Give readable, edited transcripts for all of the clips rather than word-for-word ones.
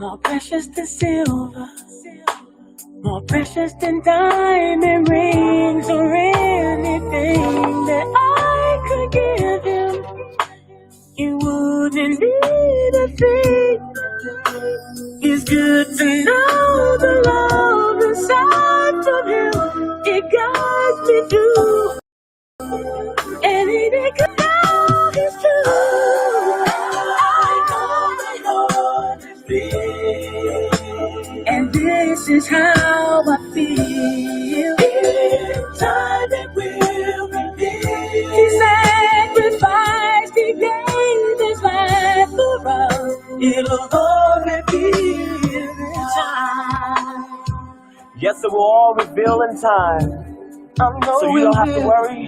more precious than silver, more precious than diamond rings or anything that I could give him. You wouldn't need a thing. It's good to know the love inside from him. It guides me through anything could know is true. And this is how I feel. Time that will reveal. He sacrificed, he gave his life for us. It'll all reveal in time. Yes, it will all reveal in time. So you don't have to worry.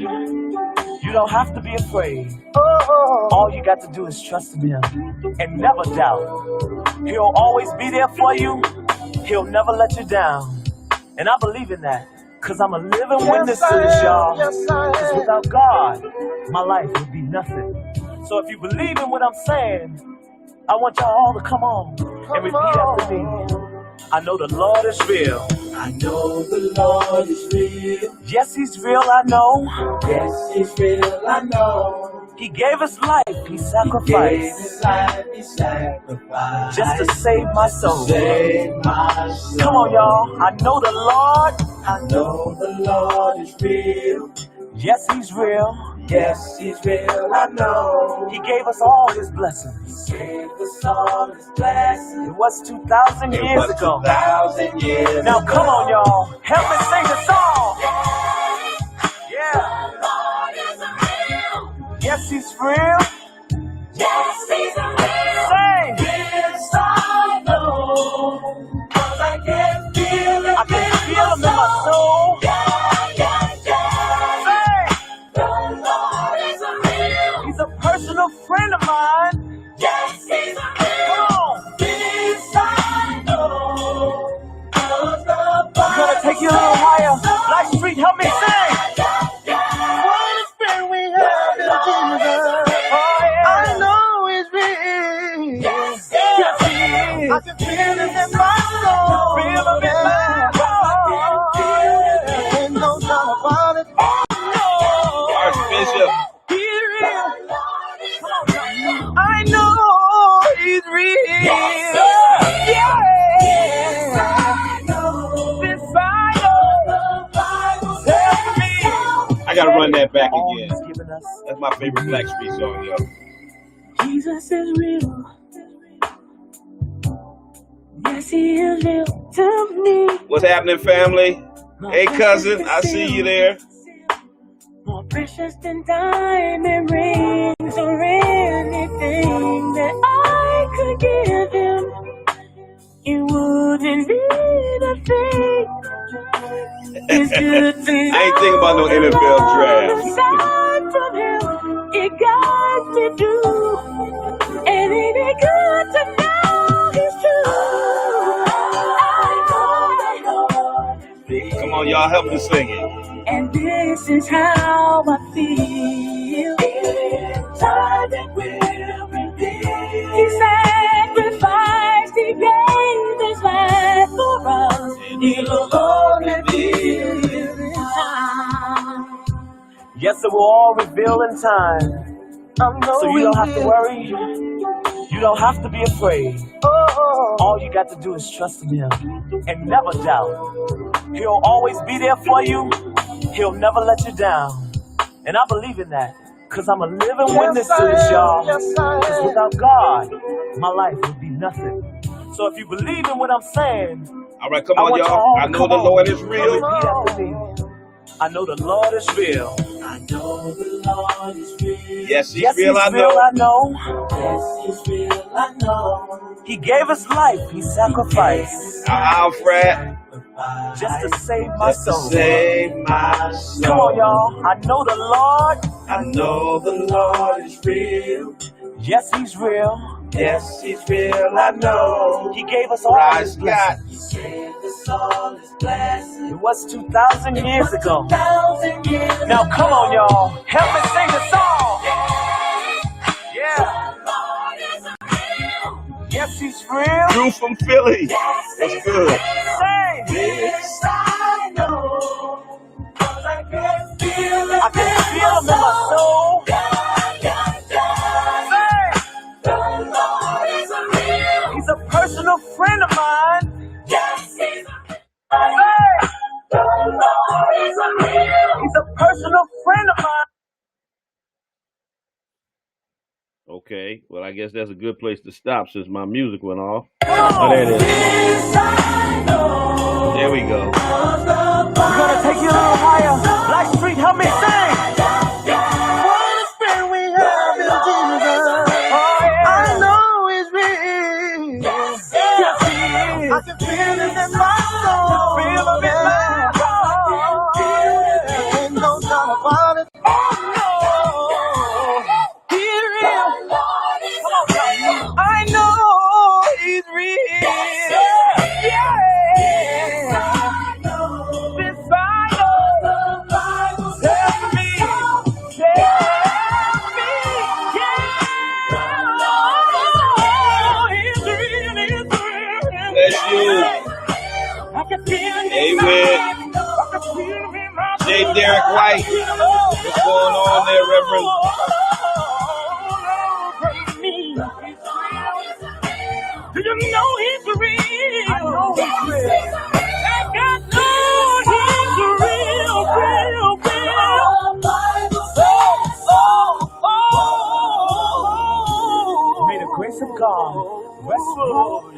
You don't have to be afraid. All you got to do is trust in him and never doubt. He'll always be there for you. He'll never let you down. And I believe in that, because I'm a living witness to this, y'all. Because without God, my life would be nothing. So if you believe in what I'm saying, I want y'all all to come on and repeat after me. I know the Lord is real. I know the Lord is real. Yes, he's real, I know. Yes, he's real, I know. He gave his life, he sacrificed. Just to save my soul. Come on, y'all. I know the Lord. I know the Lord is real. Yes, he's real. Yes, he's real, I know. He gave us all his blessings. He gave us all his blessings. It was 2,000 years ago. 2,000 years Now ago. come on, y'all. Help me sing the song. Yeah. The Lord is real. Yes, he's real. Yes, he's real. Sing. Yes, I know. 'Cause I can feel it. I can feel him in my soul. He's a personal friend of mine. Yes, he's real. Come on. This I know. 'Cause the I'm gonna take you a little higher. Light Street, help me sing. What a friend we have in Jesus. Oh, yeah. I know he's real. Yes, he is. I can feel him in my soul. Feel him in my heart. Ain't no doubt about it. Archbishop. He's real. I know he's real. Yeah. I gotta run that back All again. he's given us. That's my favorite Black Street song, yo. Jesus is real. Yes, he is real to me. What's happening, family? Hey, cousin, I see you there. More precious than diamond rings or anything that I could give him. You wouldn't need a thing. It's good to know. I ain't thinking about no NFL draft. Aside from him, it guides me through. And it ain't good to know he's true. I know. Come on, y'all, help me sing it. And this is how I feel. Time that will reveal. He sacrificed, he gave his life for us. It'll all reveal in time. Yes, it will all reveal in time. So you don't have to worry. You don't have to be afraid. All you got to do is trust in him and never doubt. He'll always be there for you. He'll never let you down. And I believe in that, because I'm a living witness to this, y'all. Because without God, my life would be nothing. So if you believe in what I'm saying, All right, come on, y'all. I know the Lord is real. repeat after me. I know the Lord is real. I know the Lord is real. Yes, he's Yes, real, he's I real, know. I know. Yes, he's real, I know. He gave his life, he sacrificed. I'll fret. Just to save my Just to soul. save my soul. Come on, y'all. I know the Lord. I know the Lord is real. Yes, he's real. Yes, he's real, I know. He gave us all Praise his God. blessings. He gave us all his blessings. It was 2,000 years ago. 2,000 years Now come on, y'all. Help me sing the song. Yeah. The Lord is real. Yes, Yes, he's real. Drew from Philly. That's good. Say, yes, I know. I can feel him in my soul. He's a personal friend of mine. Yes, he's a personal friend of mine. Okay, well, I guess that's a good place to stop since my music went off. Oh, there it is. There we go. We're gonna take you a little higher. Black Street, help me sing. What a friend we have in Jesus. I know he's real. Yes, he is. I can feel him in my soul. Feel him in my heart. Ain't no doubt about it. Oh, no. He's real. I know he's real. Yeah. This Bible tells me, yeah. He's real, he's real. Bless you. I can feel him. Amen. J. Derek White. What's going on there, Reverend? Do you know he's real? I know he's real. I got know he's real, real, real. May the grace of God rest, rule,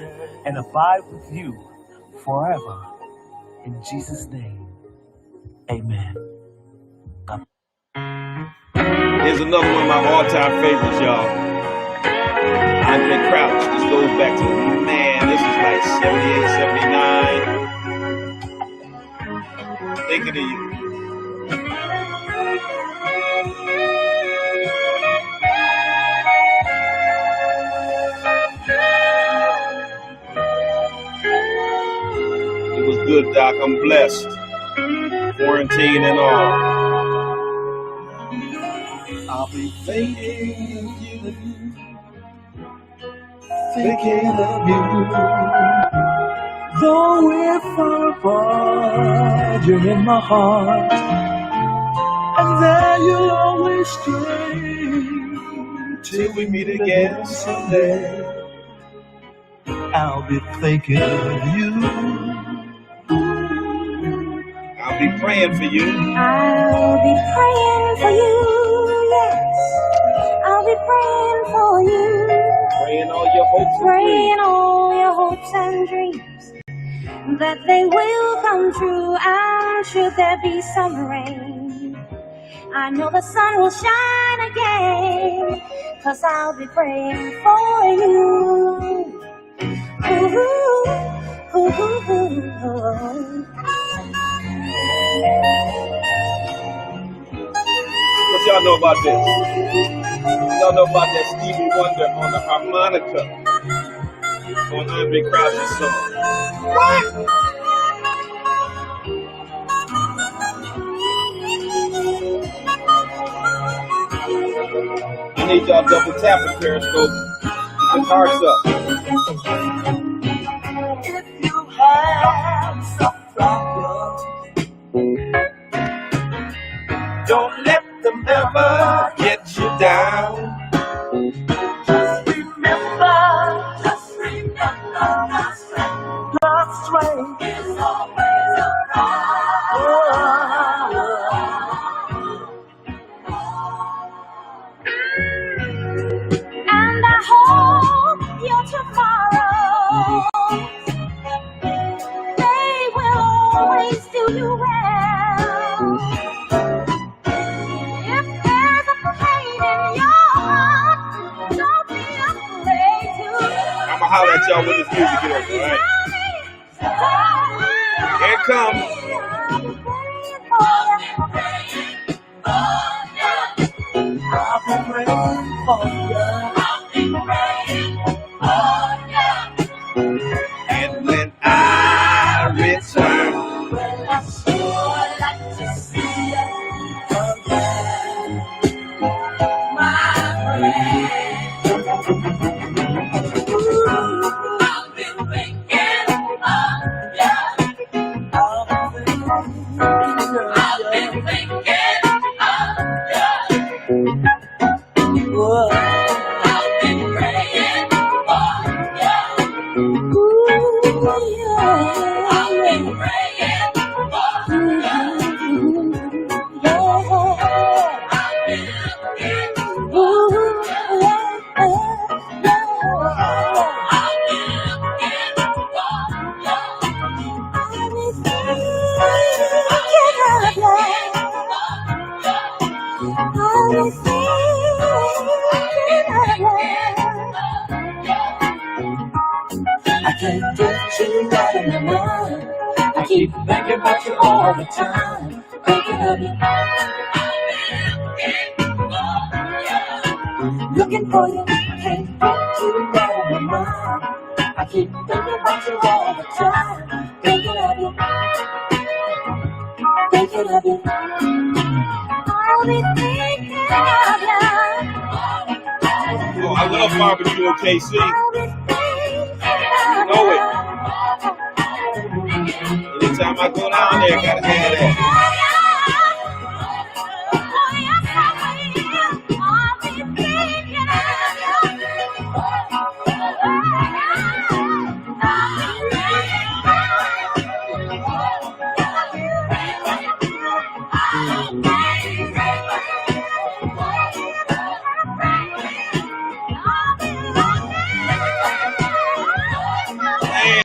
and abide with you forever. In Jesus' name, amen. Here's another one of my all-time favorites, y'all. Andre Crouch. This goes back to, man, this is like 78, 79. Thinking of you. It was good, Doc. I'm blessed. Quarantine and all. I'll be thinking of you. Thinking of you. Though we're far apart, you're in my heart. And there you'll always stay till we meet again someday. I'll be thinking of you. I'll be praying for you. I'll be praying for you, yes. I'll be praying for you. Praying all your hopes Praying all your hopes and dreams, that they will come true. And should there be some rain, I know the sun will shine again, 'cause I'll be praying for you. Ooh, ooh, ooh, ooh. What y'all know about this? Y'all know about that Stevie Wonder on the harmonica on Andre Crouch's song. What? I need y'all double tapping Periscope. Get the hearts up. If you have some problems, don't let them ever Get you down. just remember God's strength is always And I hope your tomorrow, they will always do you well. If there's a pain in your heart, don't be afraid to. I'ma holler at y'all when this music get over, alright? Here it comes. I've been praying for you. And when I return, Well, I sure like to see you again, my friend. can't get you out of my mind. I keep thinking about you all the time. Thinking of you. Looking for you, can't get you out of my mind. I keep thinking about you all the time. Thinking of you. Thinking of you. I'll be thinking of you. Oh, I love barbecue in KC. You know it. Anytime I go down there, gotta have that.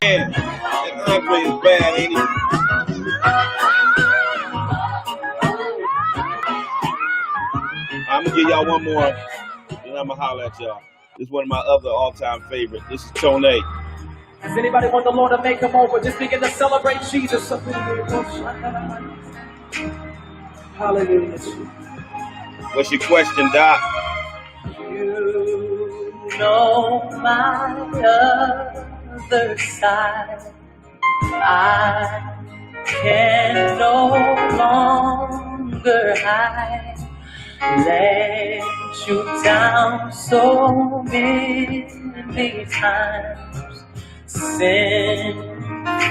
Man, that Andre is bad, ain't he? I'm gonna give y'all one more, then I'm gonna holler at y'all. This is one of my other all-time favorites. This is Tone. Does anybody want the Lord to make them over? Just begin to celebrate Jesus. Hallelujah. What's your question, Doc? You know my other side. I can no longer hide. Let you down so many times. Sin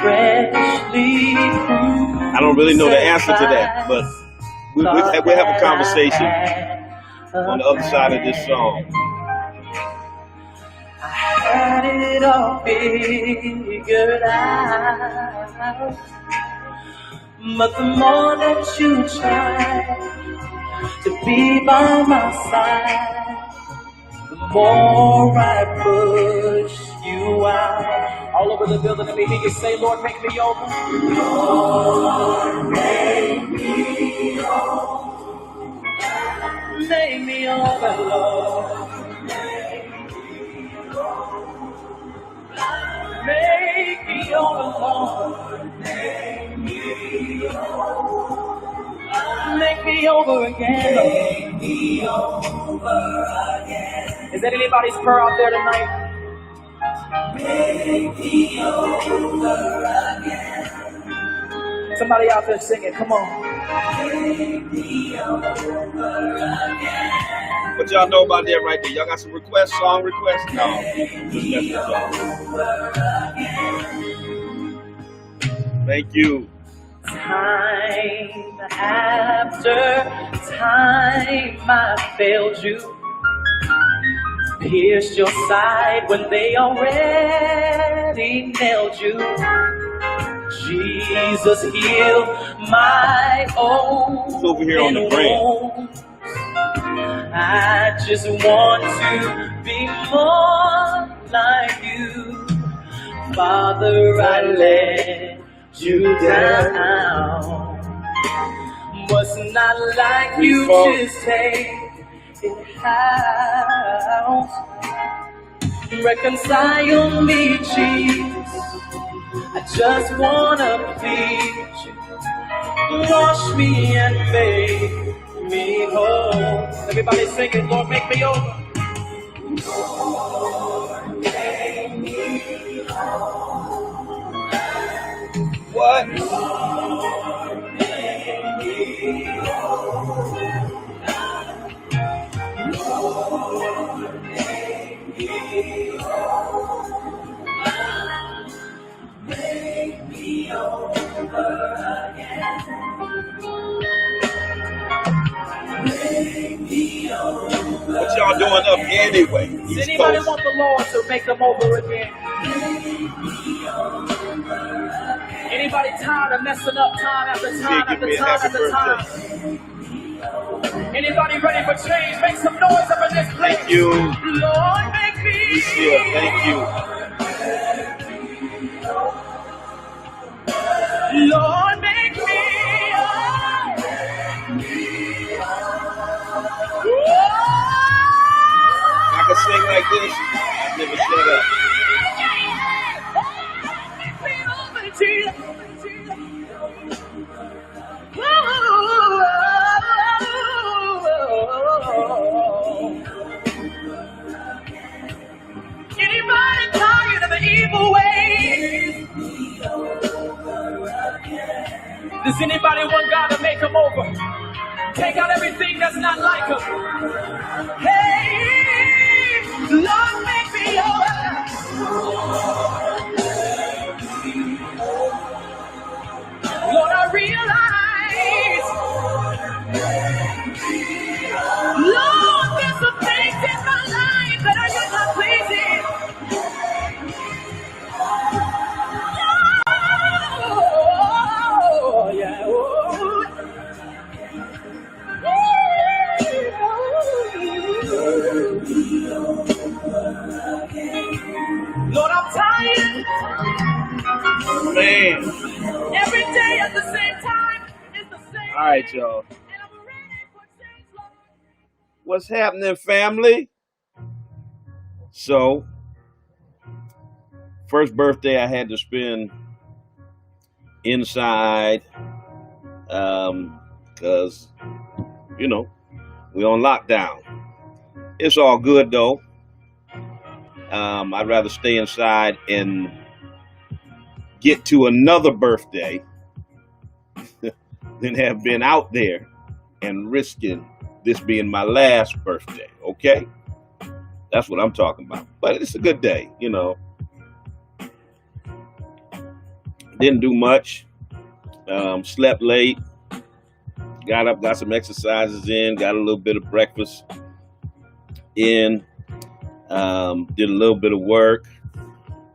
freshly. I don't really know the answer to that, but we'll have a conversation on the other side of this song. I had it all figured out, but the more that you try to be by my side, the more I push you out. All over the building, let me hear you say, Lord, make me over. Lord, make me over. Make me over, Lord. Make me over, Lord. Make me over. Make me over again. Make me over again. Is that anybody's prayer out there tonight? Make me over again. Somebody out there singing, come on. Make me over again. What y'all know about that right there? Y'all got some requests, song requests? No. Just messing with y'all. Thank you. Time after time I failed you. Pierced your side when they already nailed you. Jesus healed my own. Over here on the wounds. I just want to be more like you. Father, I let you down. Was not like you just take it out. Reconcile me, Jesus. I just wanna please you. Wash me and make me whole. Everybody singing, Lord, make me over. Lord, make me whole. What? Lord, make me whole. Lord, make me whole. Make me over again. Make me over. What y'all doing up anyway? Does anybody want the Lord to make them over again? Anybody tired of messing up time after time after time after time? Anybody ready for change? Make some noise up in this place. Thank you. Lord, make me. Thank you. Lord, make me. I can sing like this. I never shut up. way. Does anybody want God to make them over? Take out everything that's not like him. Hey, Lord, make me over. Lord, I realize, Lord, there's some things in my life that are just not pleasing. Oh, yeah. Lord, I'm tired. Man. Every day at the same time is the same. All right, y'all. What's happening, family? So, first birthday I had to spend inside because, you know, we're on lockdown. It's all good, though. I'd rather stay inside and get to another birthday than have been out there and risking this being my last birthday, okay? That's what I'm talking about. But it's a good day, you know. Didn't do much. Slept late. Got up, got some exercises in, got a little bit of breakfast in. Did a little bit of work.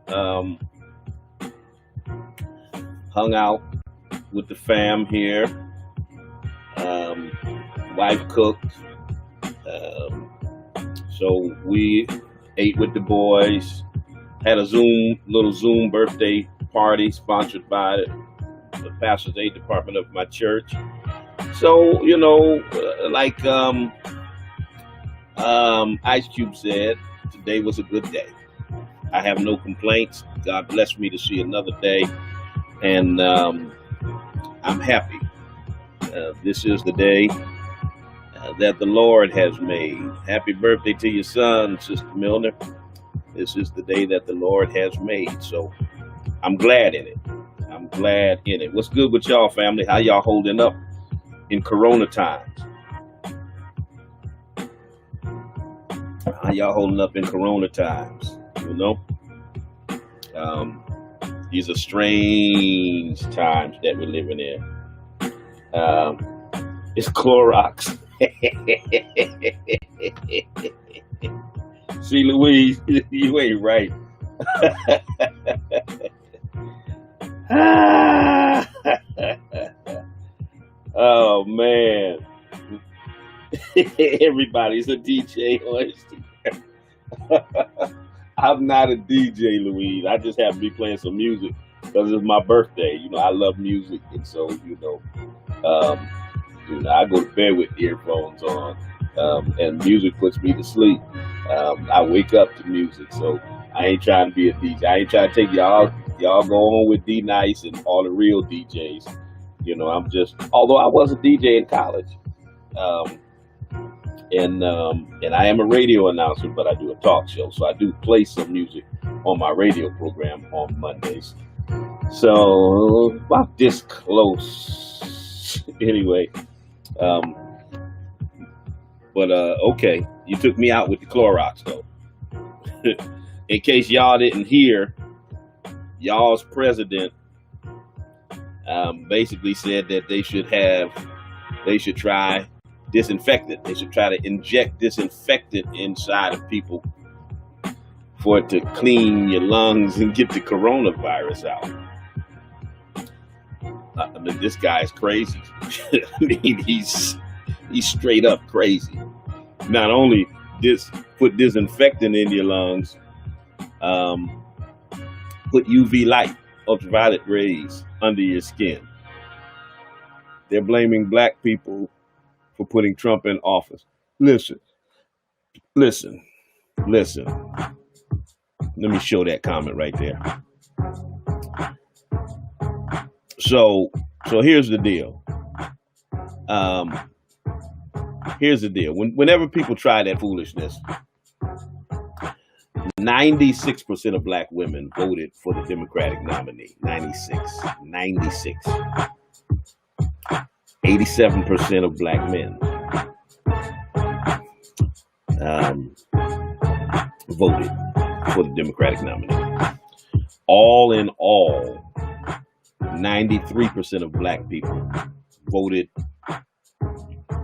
Hung out with the fam here. Wife cooked. So we ate with the boys. Had a little Zoom birthday party sponsored by the pastor's aid department of my church. So, you know, like Ice Cube said, today was a good day. I have no complaints. God blessed me to see another day, and I'm happy. This is the day that the Lord has made. Happy birthday to your son, Sister Milner. This is the day that the Lord has made. So I'm glad in it. I'm glad in it. What's good with y'all, family? How y'all holding up in Corona times? How y'all holding up in Corona times? You know? These are strange times that we're living in. It's Clorox. See, Louise, you ain't right. Oh, man. Everybody's a DJ on I'm not a DJ, Louise. I just have to be playing some music because it's my birthday. You know, I love music, and so you know, I go to bed with earphones on, and music puts me to sleep. I wake up to music, so I ain't trying to be a DJ. I ain't trying to take y'all go on with D Nice and all the real DJs. You know, I'm just, although I was a DJ in college, and I am a radio announcer, but I do a talk show, so I do play some music on my radio program on Mondays. So about this close, anyway. But okay, you took me out with the Clorox though. In case y'all didn't hear, y'all's president basically said that they should try disinfectant. They should try to inject disinfectant inside of people for it to clean your lungs and get the coronavirus out. I mean, this guy's crazy. I mean, he's straight up crazy. Not only put disinfectant in your lungs, put UV light, ultraviolet rays under your skin. They're blaming black people for putting Trump in office. Listen. Let me show that comment right there. So here's the deal. Whenever people try that foolishness, 96% of black women voted for the Democratic nominee. 96. 87% of black men voted for the Democratic nominee. All in all, 93% of black people voted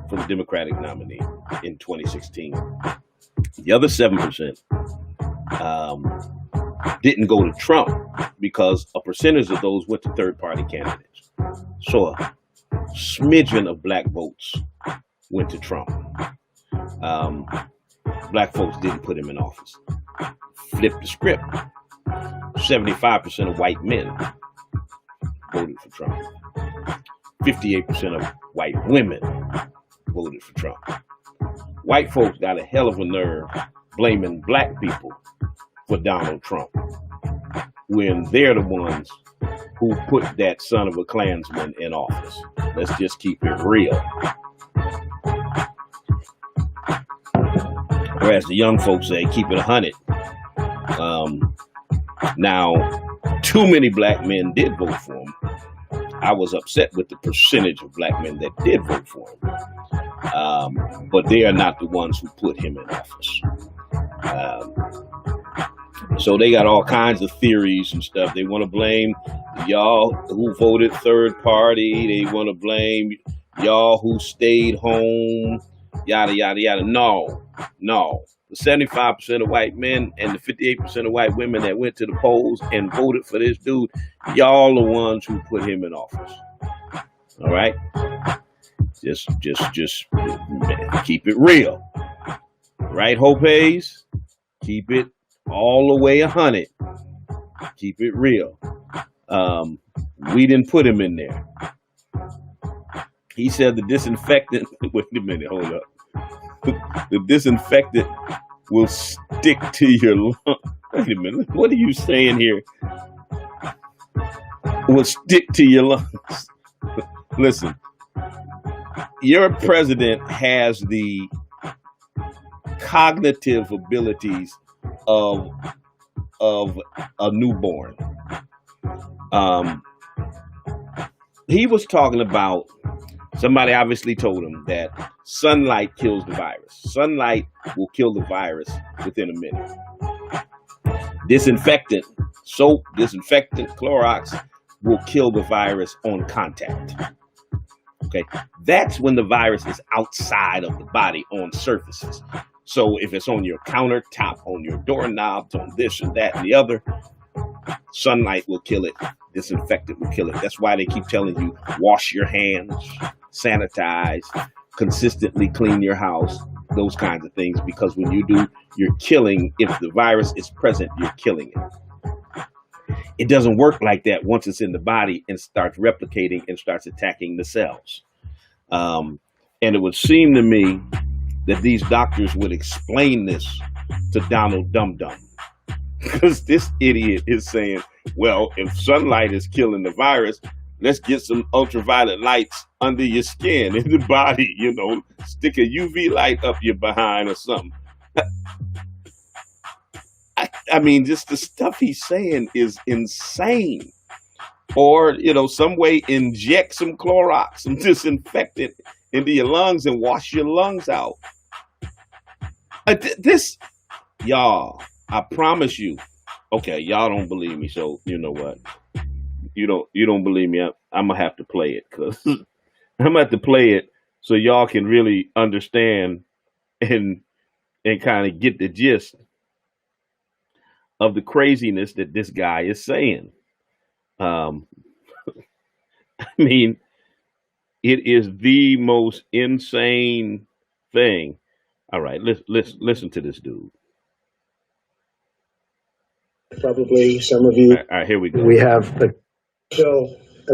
for the Democratic nominee in 2016. The other 7% didn't go to Trump because a percentage of those went to third-party candidates. So a smidgen of black votes went to Trump. Black folks didn't put him in office. Flip the script. 75% of white men voted for Trump. 58% of white women voted for Trump. White folks got a hell of a nerve blaming black people for Donald Trump when they're the ones who put that son of a Klansman in office. Let's just keep it real. Whereas the young folks say, keep it 100. Now, too many black men did vote for him. I was upset with the percentage of black men that did vote for him. But they are not the ones who put him in office. So they got all kinds of theories and stuff. They want to blame y'all who voted third party. They want to blame y'all who stayed home, yada, yada, yada. No. The 75% of white men and the 58% of white women that went to the polls and voted for this dude, y'all the ones who put him in office. All right? Just keep it real. Right, Hope Hayes? Keep it all the way 100. Keep it real. We didn't put him in there. He said the disinfectant, wait a minute, hold up. The disinfectant will stick to your lung. Wait a minute, what are you saying here? Will stick to your lungs. Listen, your president has the cognitive abilities of a newborn. He was talking about, somebody obviously told him that sunlight kills the virus. Sunlight will kill the virus within a minute. Disinfectant, soap, disinfectant, Clorox will kill the virus on contact. Okay, that's when the virus is outside of the body on surfaces. So if it's on your countertop, on your doorknobs, on this and that and the other, sunlight will kill it. Disinfectant will kill it. That's why they keep telling you, wash your hands, sanitize, consistently clean your house, those kinds of things, because when you do, you're killing. If the virus is present, you're killing it. It doesn't work like that once it's in the body and starts replicating and starts attacking the cells. And it would seem to me that these doctors would explain this to Donald Dum Dum, because this idiot is saying, well, if sunlight is killing the virus, let's get some ultraviolet lights under your skin in the body, stick a UV light up your behind or something. I mean, just the stuff he's saying is insane. Or, some way inject some Clorox, some disinfectant into your lungs and wash your lungs out. Y'all, I promise you. Okay, y'all don't believe me, so you know what? You don't believe me. I'm gonna have to play it, cause I'm gonna have to play it so y'all can really understand and kind of get the gist of the craziness that this guy is saying. I mean, it is the most insane thing. All right, let's listen to this dude. Probably some of you. All right, here we go. We have a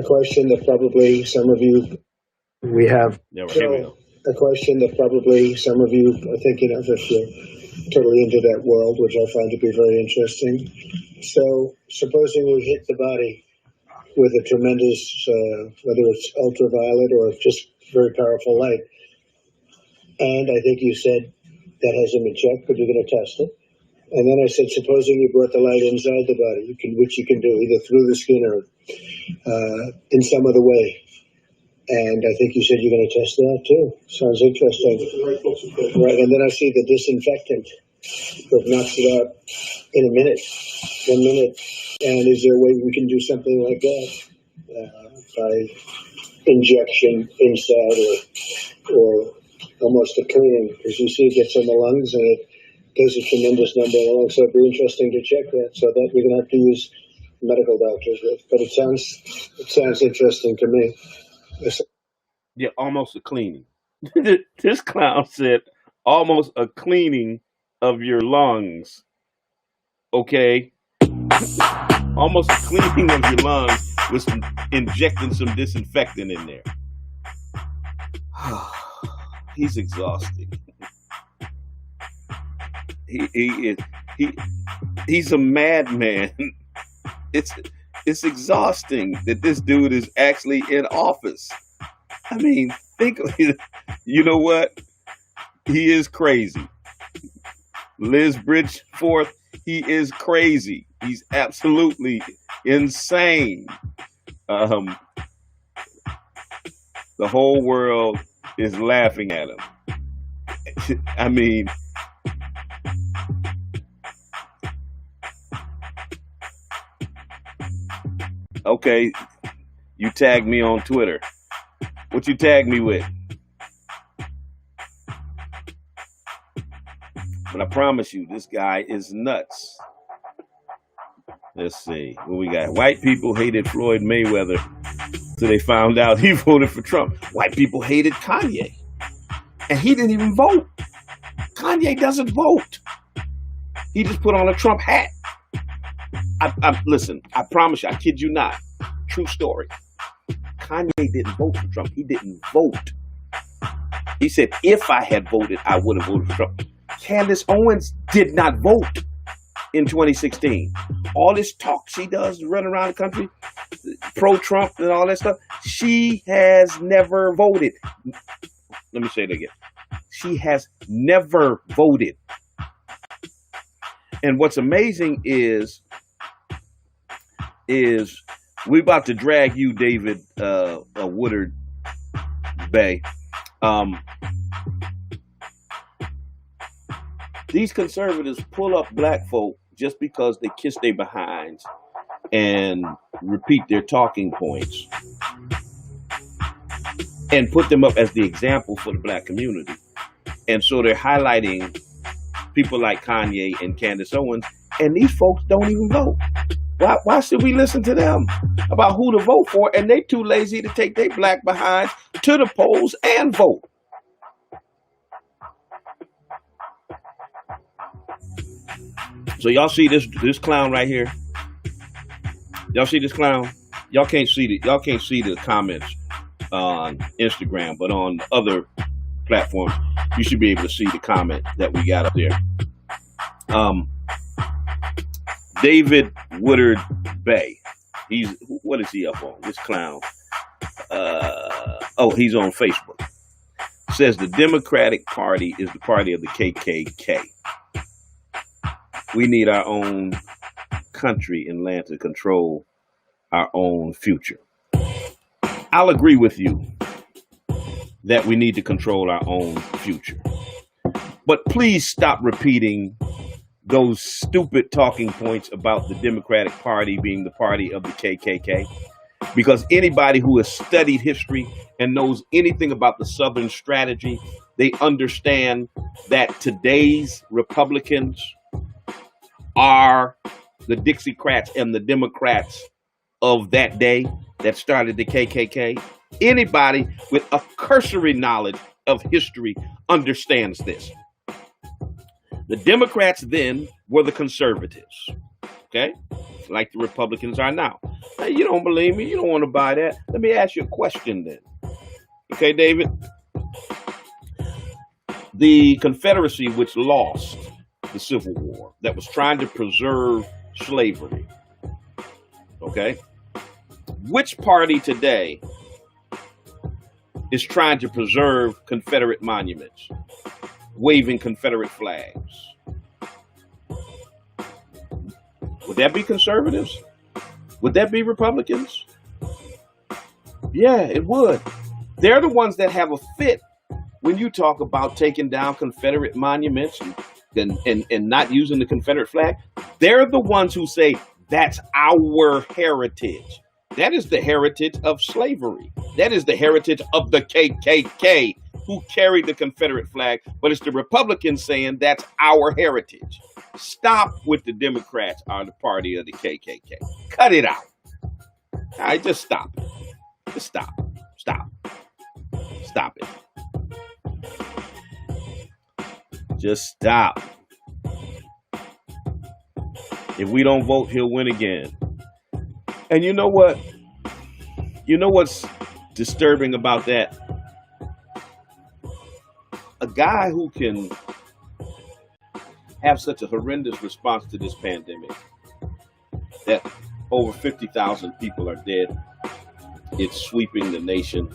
question that probably some of you. We have here we go. A question that probably some of you are thinking of if you're totally into that world, which I find to be very interesting. So, supposing we hit the body with a tremendous, whether it's ultraviolet or just very powerful light, and I think you said that hasn't been checked, but you're going to test it. And then I said, supposing you brought the light inside the body, which you can do either through the skin or in some other way. And I think you said you're going to test that too. Sounds interesting. Right. And then I see the disinfectant that knocks it out in a minute, 1 minute. And is there a way we can do something like that by injection inside or almost a cleaning? Because you see it gets in the lungs and it does a tremendous number of lungs. So it'd be interesting to check that. So that you're going to have to use medical doctors with. But it sounds interesting to me. Yeah, almost a cleaning. This clown said almost a cleaning of your lungs. Okay? Almost a cleaning of your lungs with injecting some disinfectant in there. He's exhausted. He's a madman. It's exhausting that this dude is actually in office. I mean, you know what? He is crazy. Liz Bridgeforth, he is crazy. He's absolutely insane. The whole world is laughing at him. I mean, okay, you tagged me on Twitter. What you tag me with? But I promise you, this guy is nuts. Let's see what we got. White people hated Floyd Mayweather till they found out he voted for Trump. White people hated Kanye, and he didn't even vote. Kanye doesn't vote. He just put on a Trump hat. Listen, I promise you, I kid you not. True story. Kanye didn't vote for Trump. He didn't vote. He said, if I had voted, I would have voted for Trump. Candace Owens did not vote in 2016. All this talk she does, run around the country, pro-Trump and all that stuff, she has never voted. Let me say it again. She has never voted. And what's amazing is we're about to drag you, David Woodard Bay. These conservatives pull up black folk just because they kiss their behinds and repeat their talking points and put them up as the example for the black community. And so they're highlighting people like Kanye and Candace Owens, and these folks don't even vote. Why should we listen to them about who to vote for? And they too lazy to take their black behinds to the polls and vote. So y'all see this clown right here? Y'all see this clown? Y'all can't see the comments on Instagram, but on other platforms, you should be able to see the comment that we got up there. David Woodard Bay. What is he up on? This clown. He's on Facebook. Says the Democratic Party is the party of the KKK. We need our own country and land to control our own future. I'll agree with you that we need to control our own future. But please stop repeating those stupid talking points about the Democratic Party being the party of the KKK. Because anybody who has studied history and knows anything about the Southern strategy, they understand that today's Republicans are the Dixiecrats and the Democrats of that day that started the KKK. Anybody with a cursory knowledge of history understands this. The Democrats then were the conservatives, okay? Like the Republicans are now. Hey, you don't believe me? You don't want to buy that? Let me ask you a question then. Okay, David? The Confederacy, which lost the Civil War, that was trying to preserve slavery, okay? Which party today is trying to preserve Confederate monuments, waving Confederate flags? Would that be conservatives? Would that be Republicans? Yeah, it would. They're the ones that have a fit when you talk about taking down Confederate monuments and not using the Confederate flag. They're the ones who say that's our heritage. That is the heritage of slavery. That is the heritage of the KKK, who carried the Confederate flag. But it's the Republicans saying that's our heritage. Stop with the Democrats are the party of the KKK. Cut it out. All right, just stop it. Just stop. Stop. Stop it. Just stop. If we don't vote, he'll win again. And you know what? You know what's disturbing about that? A guy who can have such a horrendous response to this pandemic, that over 50,000 people are dead. It's sweeping the nation.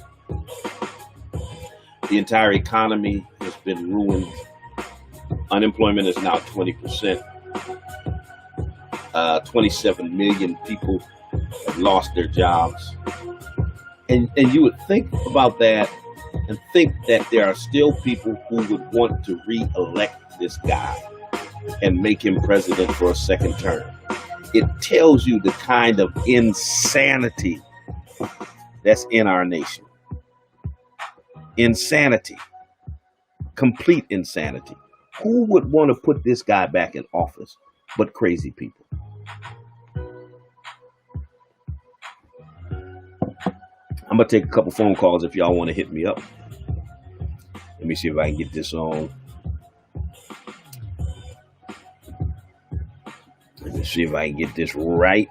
The entire economy has been ruined. Unemployment is now 20%. 27 million people have lost their jobs. And you would think about that and think that there are still people who would want to re-elect this guy and make him president for a second term. It tells you the kind of insanity that's in our nation. Insanity. Complete insanity. Who would want to put this guy back in office but crazy people? I'm going to take a couple phone calls if y'all want to hit me up. Let me see if I can get this on. Let me see if I can get this right.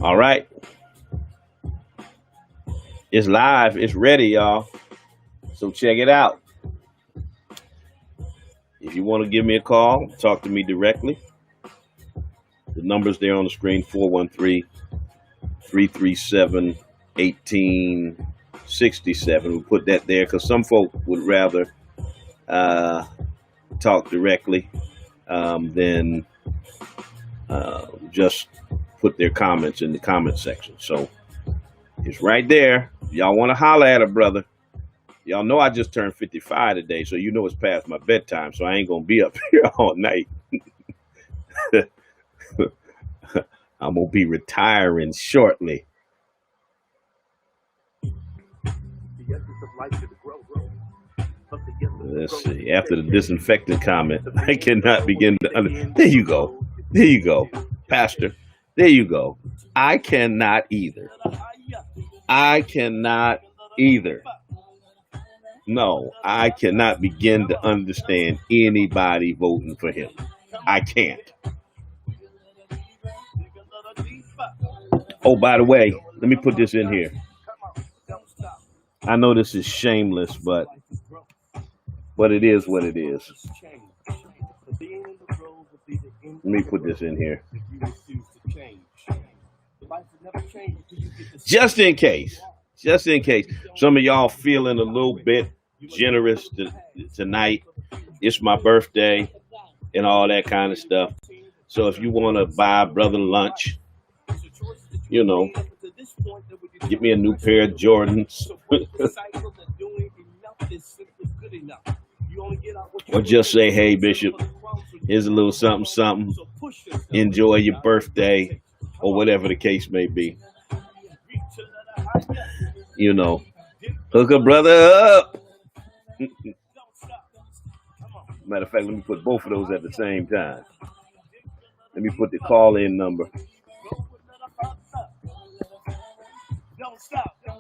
All right. It's live. It's ready, y'all. So check it out. If you want to give me a call, talk to me directly. The number's there on the screen, 413-337-1867. We'll put that there because some folk would rather talk directly than just put their comments in the comment section. So it's right there. Y'all want to holler at a brother. Y'all know I just turned 55 today, so you know it's past my bedtime, so I ain't going to be up here all night. I'm going to be retiring shortly. Let's see. After the disinfectant comment, I cannot begin to There you go. There you go. Pastor, there you go. I cannot either. I cannot either. No, I cannot begin to understand anybody voting for him. I can't. Oh, by the way, let me put this in here. I know this is shameless, but it is what it is. Let me put this in here. Just in case some of y'all feeling a little bit generous tonight. It's my birthday and all that kind of stuff. So if you want to buy brother lunch, you know, get me a new pair of Jordans. Or just say, hey, Bishop, here's a little something, something. Enjoy your birthday or whatever the case may be. You know, hook a brother up. Matter of fact, let me put both of those at the same time. Let me put the call-in number. Don't stop. You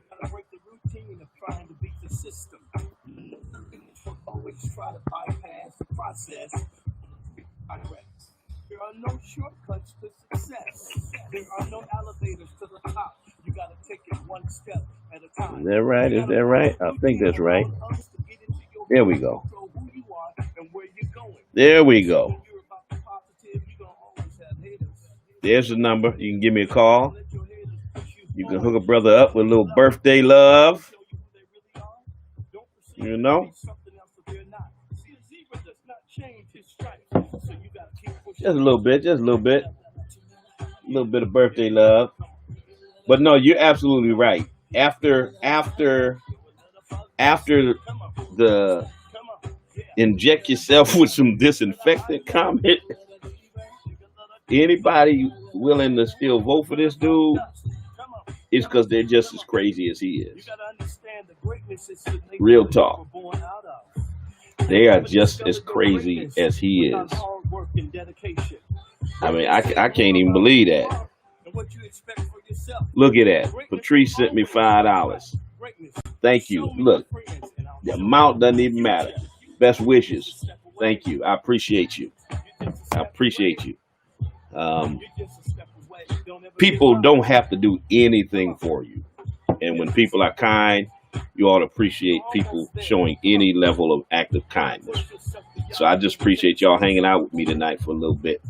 gotta break the routine of trying to beat the system. Always try to bypass the process. There are no shortcuts to success. There are no elevators to the top. You gotta take it one step at a time. Is that right? Is that right? I think that's right. There we go. There we go. There's the number. You can give me a call. You can hook a brother up with a little birthday love. You know? Just a little bit. A little bit of birthday love. But no, you're absolutely right. After the inject yourself with some disinfectant comment, anybody willing to still vote for this dude, it's because they're just as crazy as he is. Real talk. They are just as crazy as he is. I mean, I can't even believe that. Look at that. Patrice sent me $5. Thank you. Look, the amount doesn't even matter. Best wishes. Thank you. I appreciate you. People don't have to do anything for you. And when people are kind, you ought to appreciate people showing any level of act of kindness. So I just appreciate y'all hanging out with me tonight for a little bit.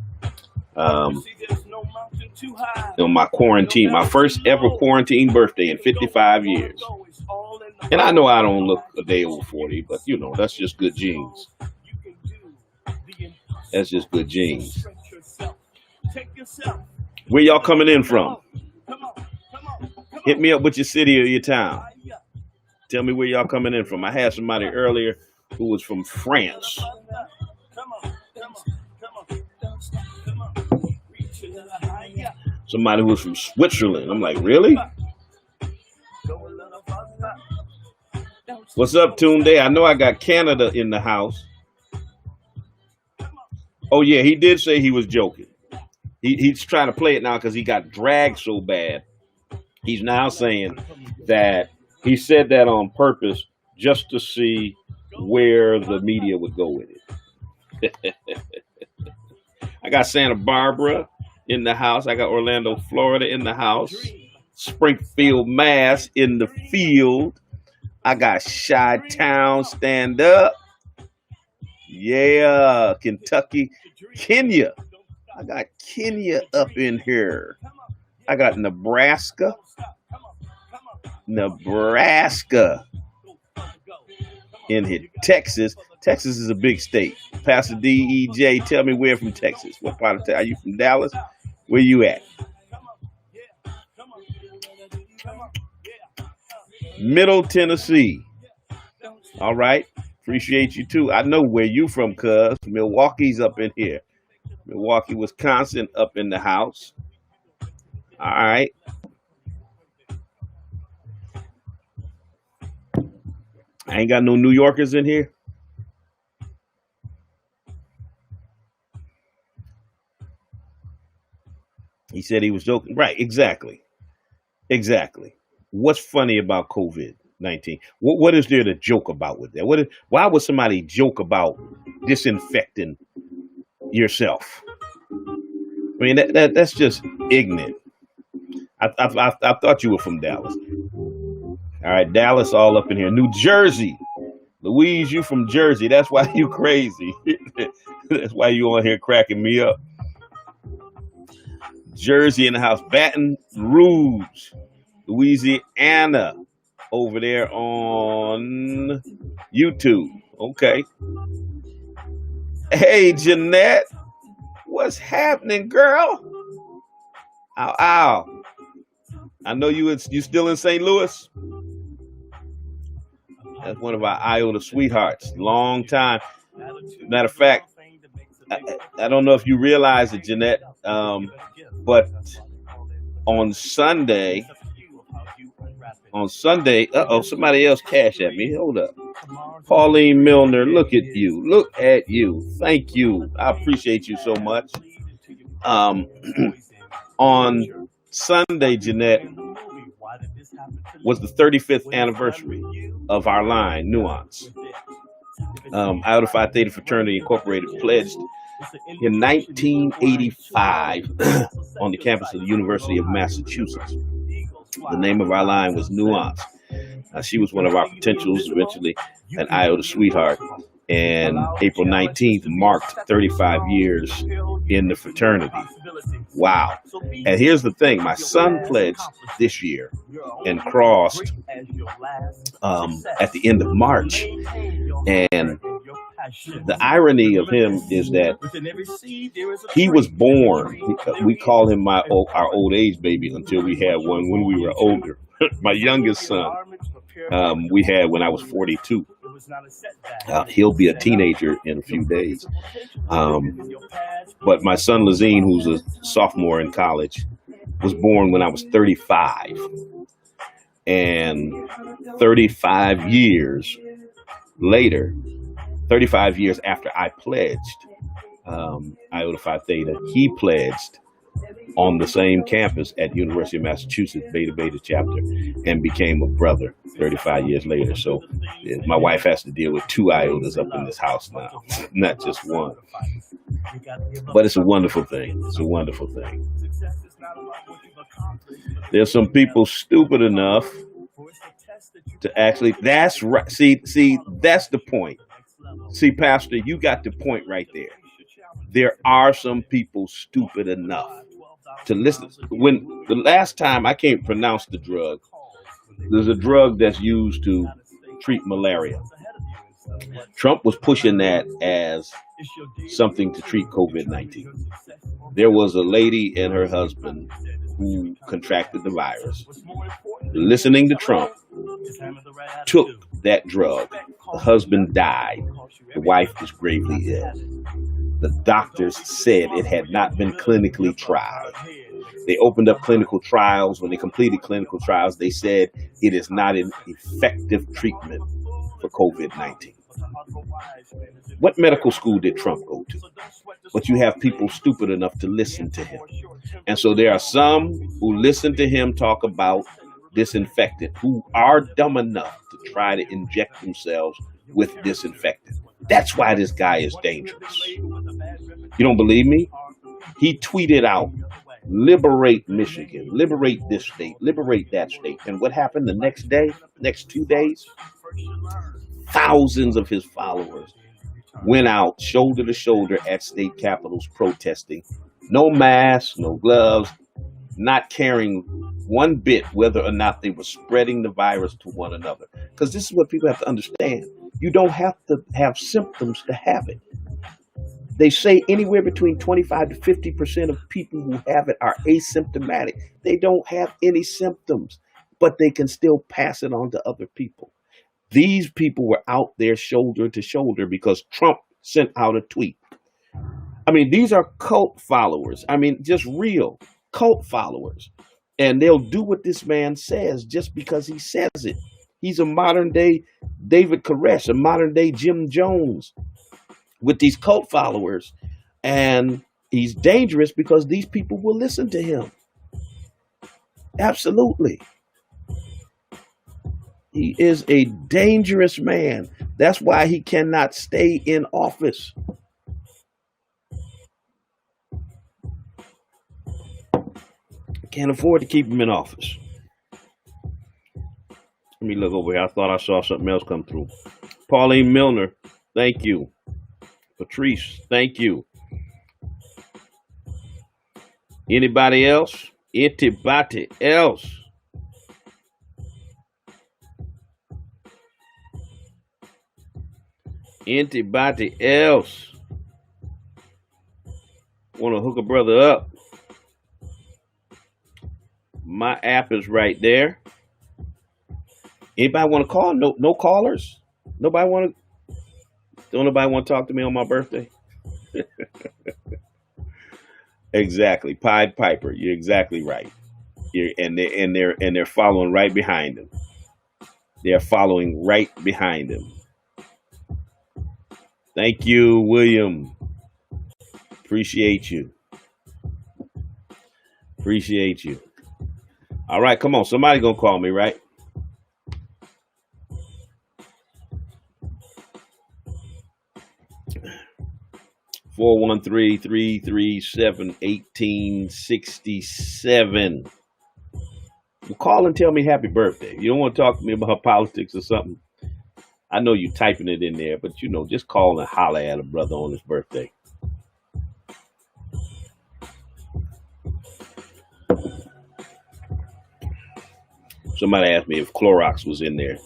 On my quarantine, my first ever quarantine birthday in 55 years. And I know I don't look a day over 40, but you know, that's just good genes. That's just good genes. Where y'all coming in from? Hit me up with your city or your town. Tell me where y'all coming in from. I had somebody earlier who was from France. Somebody who was from Switzerland. I'm like, really? What's up, Tunde? I know I got Canada in the house. Oh, yeah, he did say he was joking. He's trying to play it now because he got dragged so bad. He's now saying that he said that on purpose just to see where the media would go with it. I got Santa Barbara in the house. I got Orlando, Florida in the house. Springfield, Mass in the field. I got Chi-Town, stand up. Yeah, Kentucky, Kenya. I got Kenya up in here. I got Nebraska. In here. Texas. Texas is a big state. Pastor DEJ, tell me where from Texas. What part of Texas? Are you from Dallas? Where you at? Middle Tennessee. All right. Appreciate you too. I know where you from, cuz. Milwaukee's up in here. Milwaukee, Wisconsin up in the house. All right. I ain't got no New Yorkers in here. He said he was joking. Right, exactly. What's funny about COVID-19? What is there to joke about with that? Why would somebody joke about disinfecting yourself? I mean, that's just ignorant. I thought you were from Dallas. All right, Dallas all up in here. New Jersey. Louise, you from Jersey. That's why you crazy. That's why you on here cracking me up. Jersey in the house. Baton Rouge, Louisiana, over there on YouTube. Okay. Hey, Jeanette. What's happening, girl? Ow, ow. I know you still in St. Louis. That's one of our Iota sweethearts. Long time. Matter of fact, I don't know if you realize it, Jeanette, but on Sunday, somebody else cashed at me. Hold up. Pauline Milner, look at you. Thank you. I appreciate you so much. On Sunday, Jeanette, was the 35th anniversary of our line, Nuance. Iota Phi Theta Fraternity Incorporated pledged in 1985 on the campus of the University of Massachusetts. The name of our line was Nuance. She was one of our potentials, eventually an Iota sweetheart. And April 19th marked 35 years in the fraternity. Wow. And here's the thing. My son pledged this year and crossed at the end of March. And the irony of him is that he was born, we call him our old age baby until we had one when we were older. My youngest son, we had when I was 42. He'll be a teenager in a few days. But my son Lazine, who's a sophomore in college, was born when I was 35. And 35 years later, 35 years after I pledged Iota Phi Theta, he pledged on the same campus at University of Massachusetts, Beta Beta chapter, and became a brother 35 years later. So my wife has to deal with two Iotas up in this house now, not just one. But it's a wonderful thing. It's a wonderful thing. There's some people stupid enough to actually, that's right. See, that's the point. See, Pastor, you got the point right there. There are some people stupid enough to listen. When the last time, I can't pronounce the drug, there's a drug that's used to treat malaria. Trump was pushing that as something to treat COVID-19. There was a lady and her husband who contracted the virus. Listening to Trump, took that drug. The husband died. The wife was gravely ill. The doctors said it had not been clinically tried. They opened up clinical trials. When they completed clinical trials, they said it is not an effective treatment for COVID-19. What medical school did Trump go to? But you have people stupid enough to listen to him. And so there are some who listen to him talk about disinfectant who are dumb enough to try to inject themselves with disinfectant. That's why this guy is dangerous. You don't believe me? He tweeted out, liberate Michigan, liberate this state, liberate that state. And what happened the next day, next 2 days? Thousands of his followers went out shoulder to shoulder at state capitals protesting. No masks, no gloves, not caring one bit whether or not they were spreading the virus to one another. Because this is what people have to understand. You don't have to have symptoms to have it. They say anywhere between 25 to 50% of people who have it are asymptomatic. They don't have any symptoms, but they can still pass it on to other people. These people were out there shoulder to shoulder because Trump sent out a tweet. I mean, these are cult followers. I mean, just real cult followers. And they'll do what this man says just because he says it. He's a modern day David Koresh, a modern day Jim Jones with these cult followers. And he's dangerous because these people will listen to him. Absolutely. He is a dangerous man. That's why he cannot stay in office. Can't afford to keep him in office. Let me look over here. I thought I saw something else come through. Pauline Milner, thank you. Patrice, thank you. Anybody else? Anybody else? Anybody else want to hook a brother up? My app is right there. Anybody want to call? No callers. Don't nobody want to talk to me on my birthday? Exactly, Pied Piper. You're exactly right. They're following right behind him. They're following right behind him. Thank you, William. Appreciate you. Appreciate you. All right, come on. Somebody gonna call me, right? Four 413-337-1867. Well, call and tell me happy birthday. You don't want to talk to me about politics or something. I know you're typing it in there, but just call and holler at a brother on his birthday. Somebody asked me if Clorox was in there.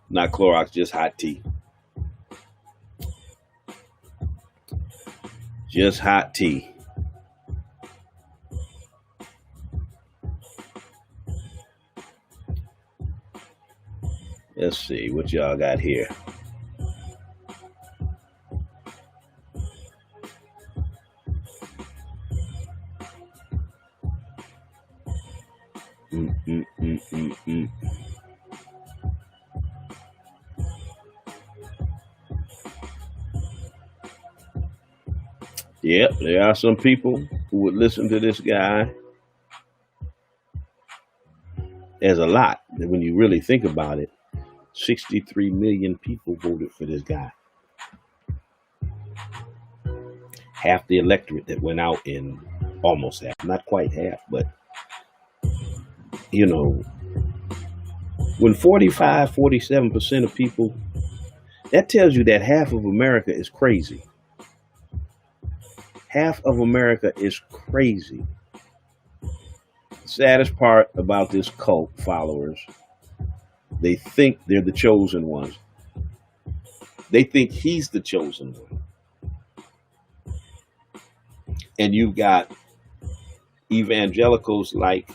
Not Clorox, just hot tea. Just hot tea. Let's see what y'all got here. Yep, there are some people who would listen to this guy. There's a lot. When you really think about it, 63 million people voted for this guy. Half the electorate that went out in, almost half, not quite half, but, you know, when 45, 47% of people, that tells you that half of America is crazy. Half of America is crazy. The saddest part about this cult followers, they think they're the chosen ones. They think he's the chosen one. And you've got evangelicals like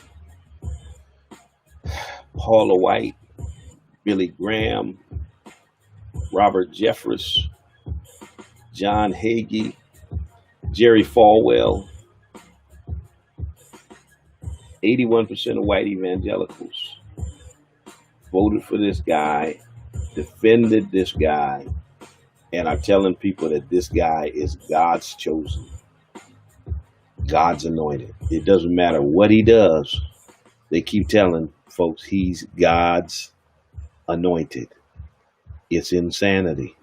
Paula White, Billy Graham, Robert Jeffress, John Hagee, Jerry Falwell. 81% of white evangelicals voted for this guy, defended this guy, and are telling people that this guy is God's chosen, God's anointed. It doesn't matter what he does. They keep telling folks he's God's anointed. It's insanity.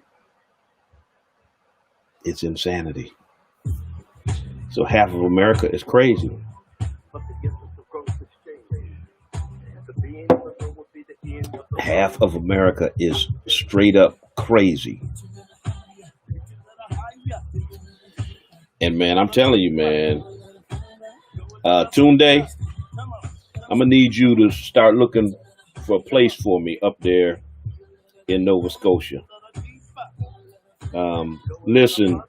It's insanity. So half of America is crazy. Half of America is straight up crazy. And man, I'm telling you, man, Tunde, I'm gonna need you to start looking for a place for me up there in Nova Scotia. Listen,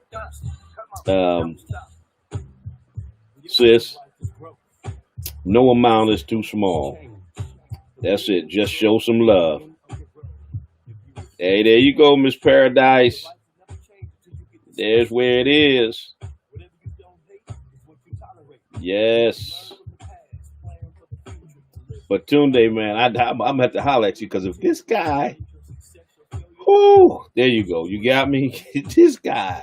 sis, no amount is too small. That's it. Just show some love. Hey, there you go, Miss Paradise. There's where it is. Yes. But Tunde, man, I'm gonna have to holler at you, because if this guy, whoo, there you go. You got me. This guy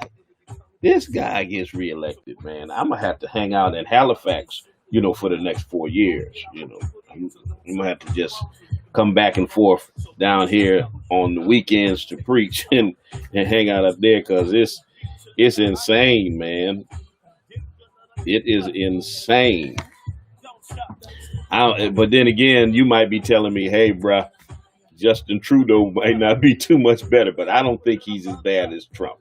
gets reelected, man, I'm gonna have to hang out in Halifax, for the next 4 years. I'm gonna have to just come back and forth down here on the weekends to preach and hang out up there, because it's insane, man. It is insane. But then again, you might be telling me, hey, bruh, Justin Trudeau might not be too much better, but I don't think he's as bad as Trump.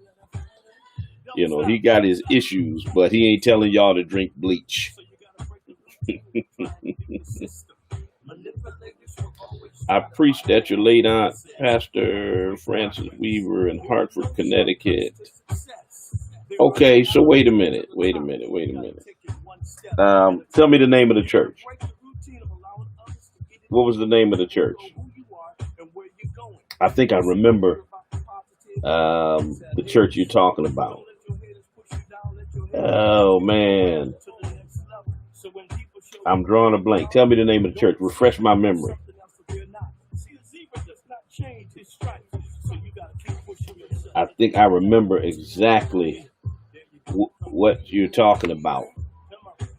He got his issues, but he ain't telling y'all to drink bleach. I preached at your late aunt, Pastor Francis Weaver in Hartford, Connecticut. Okay, so wait a minute. Tell me the name of the church. What was the name of the church? I think I remember the church you're talking about. Oh, man. I'm drawing a blank. Tell me the name of the church. Refresh my memory. I think I remember exactly what you're talking about.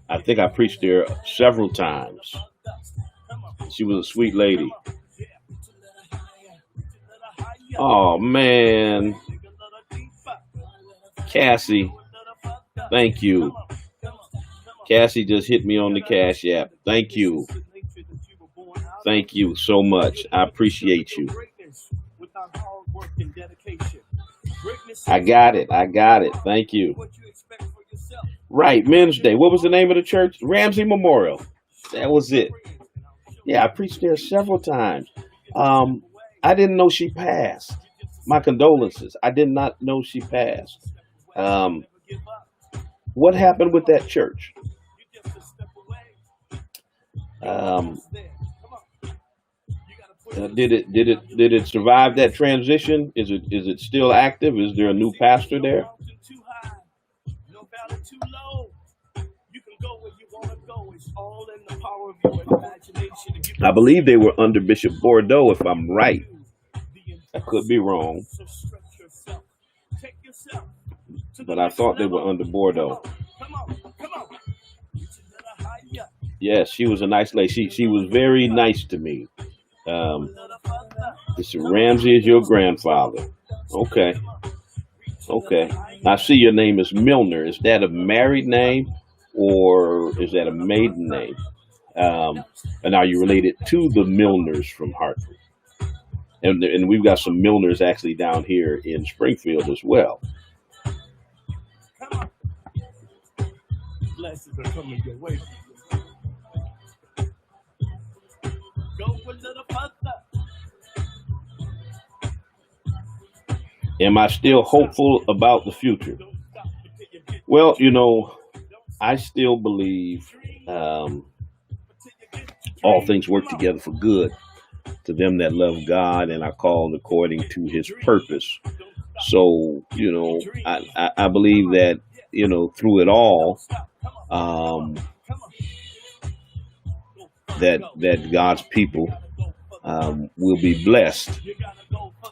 I think I preached there several times. She was a sweet lady. Oh, man. Cassie, thank you. Cassie just hit me on the Cash App. Thank you. Thank you so much. I appreciate you. I got it. Thank you. Right, Men's Day. What was the name of the church? Ramsey Memorial. That was it. Yeah, I preached there several times. I didn't know she passed. My condolences. I did not know she passed. Um, what happened with that church? Um, did it survive that transition? Is it still active? Is there a new pastor there? I believe they were under Bishop Bordeaux, if I'm right. I could be wrong, but I thought they were under Bordeaux. Yes, she was a nice lady. She was very nice to me. Mr. Ramsey is your grandfather. Okay. Okay. I see your name is Milner. Is that a married name or is that a maiden name? And are you related to the Milners from Hartford? And we've got some Milners actually down here in Springfield as well. Blessings are coming your way. Go a little further. Am I still hopeful about the future? Well, I still believe all things work together for good to them that love God and are called according to his purpose. So, I believe that, through it all, that God's people will be blessed.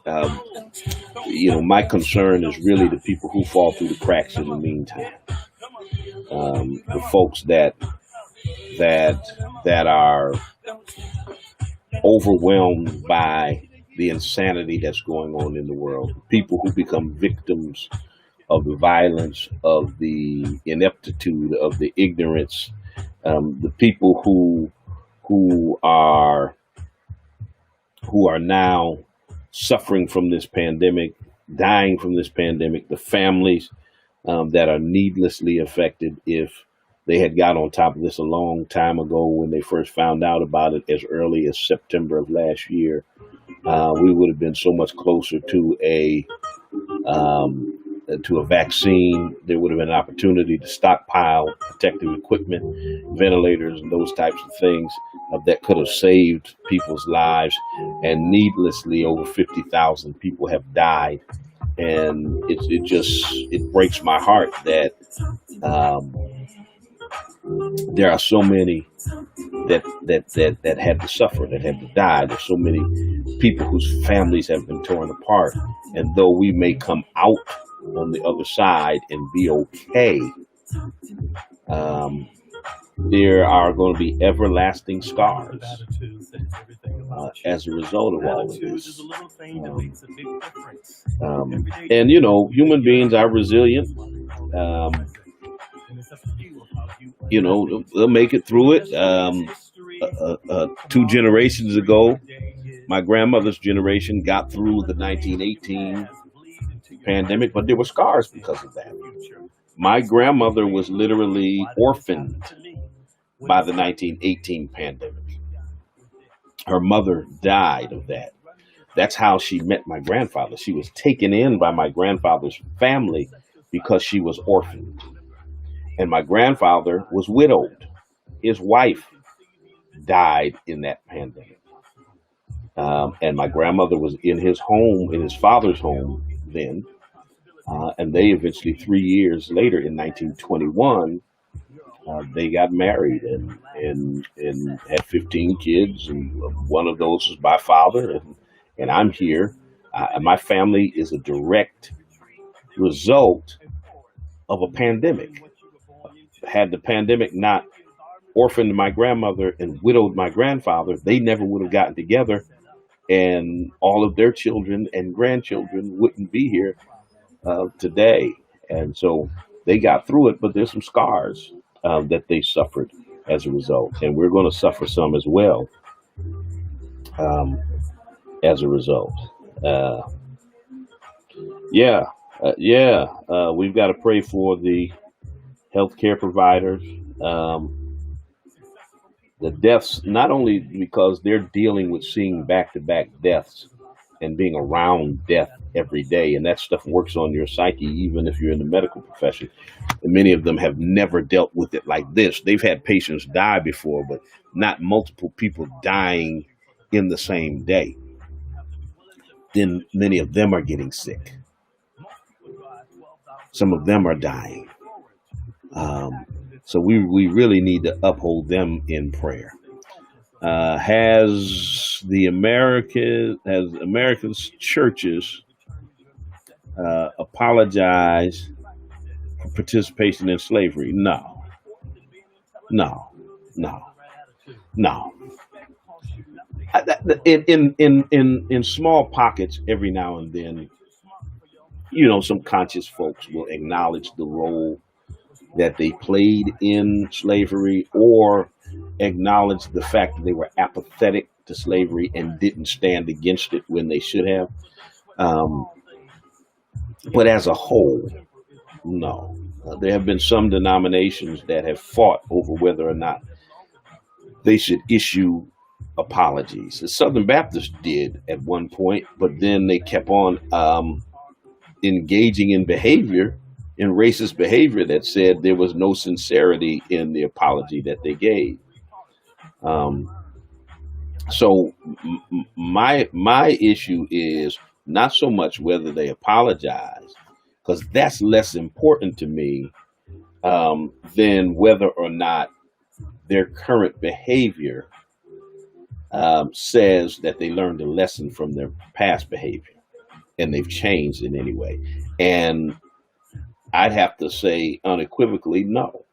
My concern is really the people who fall through the cracks in the meantime. The folks that are overwhelmed by the insanity that's going on in the world. People who become victims of the violence, of the ineptitude, of the ignorance. The people who are now suffering from this pandemic, dying from this pandemic, the families that are needlessly affected. If they had got on top of this a long time ago when they first found out about it as early as September of last year, we would have been so much closer to a vaccine. There would have been an opportunity to stockpile protective equipment, ventilators, and those types of things that could have saved people's lives. And needlessly, over 50,000 people have died. And it breaks my heart that there are so many that had to suffer, that had to die. There's so many people whose families have been torn apart. And though we may come out on the other side and be okay, there are going to be everlasting scars as a result of all of this. And human beings are resilient. They'll make it through it. 2 generations ago, my grandmother's generation got through the 1918 pandemic, but there were scars because of that. My grandmother was literally orphaned by the 1918 pandemic. Her mother died of that. That's how she met my grandfather. She was taken in by my grandfather's family because she was orphaned. And my grandfather was widowed. His wife died in that pandemic. And my grandmother was in his home, in his father's home then. And they eventually, 3 years later, in 1921, they got married and had 15 kids. And one of those was my father. And I'm here. My family is a direct result of a pandemic. Had the pandemic not orphaned my grandmother and widowed my grandfather, they never would have gotten together, and all of their children and grandchildren wouldn't be here today. And so they got through it, but there's some scars that they suffered as a result, and we're going to suffer some as well as a result. We've got to pray for the healthcare providers. The deaths, not only because they're dealing with seeing back-to-back deaths and being around death every day, and that stuff works on your psyche, even if you're in the medical profession. And many of them have never dealt with it like this. They've had patients die before, but not multiple people dying in the same day. Then many of them are getting sick. Some of them are dying. So we really need to uphold them in prayer. Has American churches apologized for participation in slavery? No, no, no, no. In small pockets, every now and then, some conscious folks will acknowledge the role that they played in slavery, or acknowledge the fact that they were apathetic to slavery and didn't stand against it when they should have. But as a whole, no. There have been some denominations that have fought over whether or not they should issue apologies. The Southern Baptists did at one point, but then they kept on engaging in racist behavior that said there was no sincerity in the apology that they gave. So my issue is not so much whether they apologize, because that's less important to me than whether or not their current behavior says that they learned a lesson from their past behavior and they've changed in any way. And I'd have to say unequivocally, no.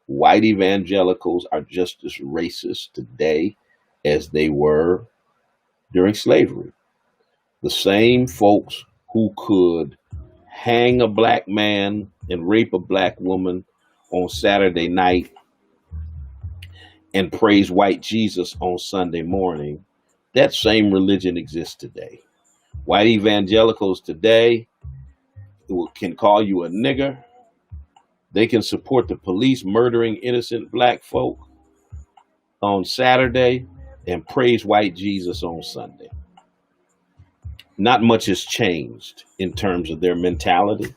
White evangelicals are just as racist today as they were during slavery. The same folks who could hang a black man and rape a black woman on Saturday night and praise white Jesus on Sunday morning, that same religion exists today. White evangelicals today can call you a nigger. They can support the police murdering innocent black folk on Saturday and praise white Jesus on Sunday. Not much has changed in terms of their mentality.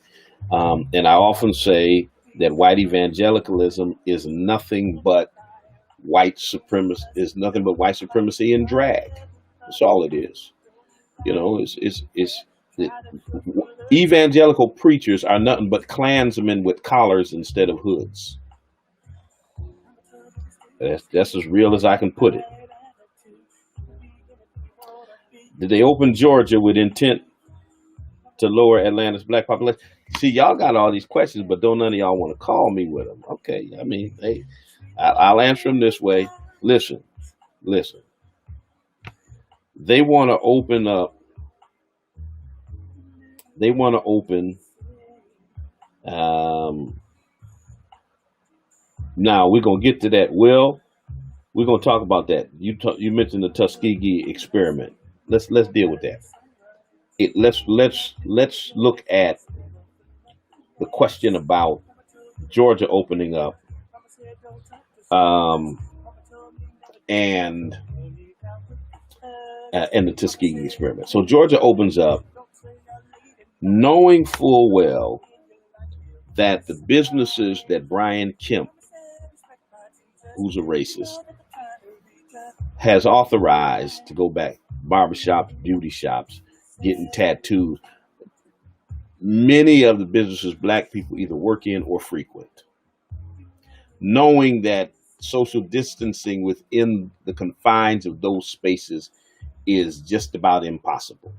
And I often say that white evangelicalism is nothing but white supremacy in drag. That's all it is. Evangelical preachers are nothing but Klansmen with collars instead of hoods. That's as real as I can put it. Did they open Georgia with intent to lower Atlanta's black population? See, y'all got all these questions, but don't none of y'all want to call me with them. Okay, I mean, hey, I'll answer them this way. Listen. They want to open up. They want to open. Now we're gonna get to that. Will, we're gonna talk about that. You mentioned the Tuskegee experiment. Let's deal with that. Let's look at the question about Georgia opening up, and the Tuskegee experiment. So Georgia opens up, knowing full well that the businesses that Brian Kemp, who's a racist, has authorized to go back, barbershops, beauty shops, getting tattoos, many of the businesses black people either work in or frequent, knowing that social distancing within the confines of those spaces is just about impossible.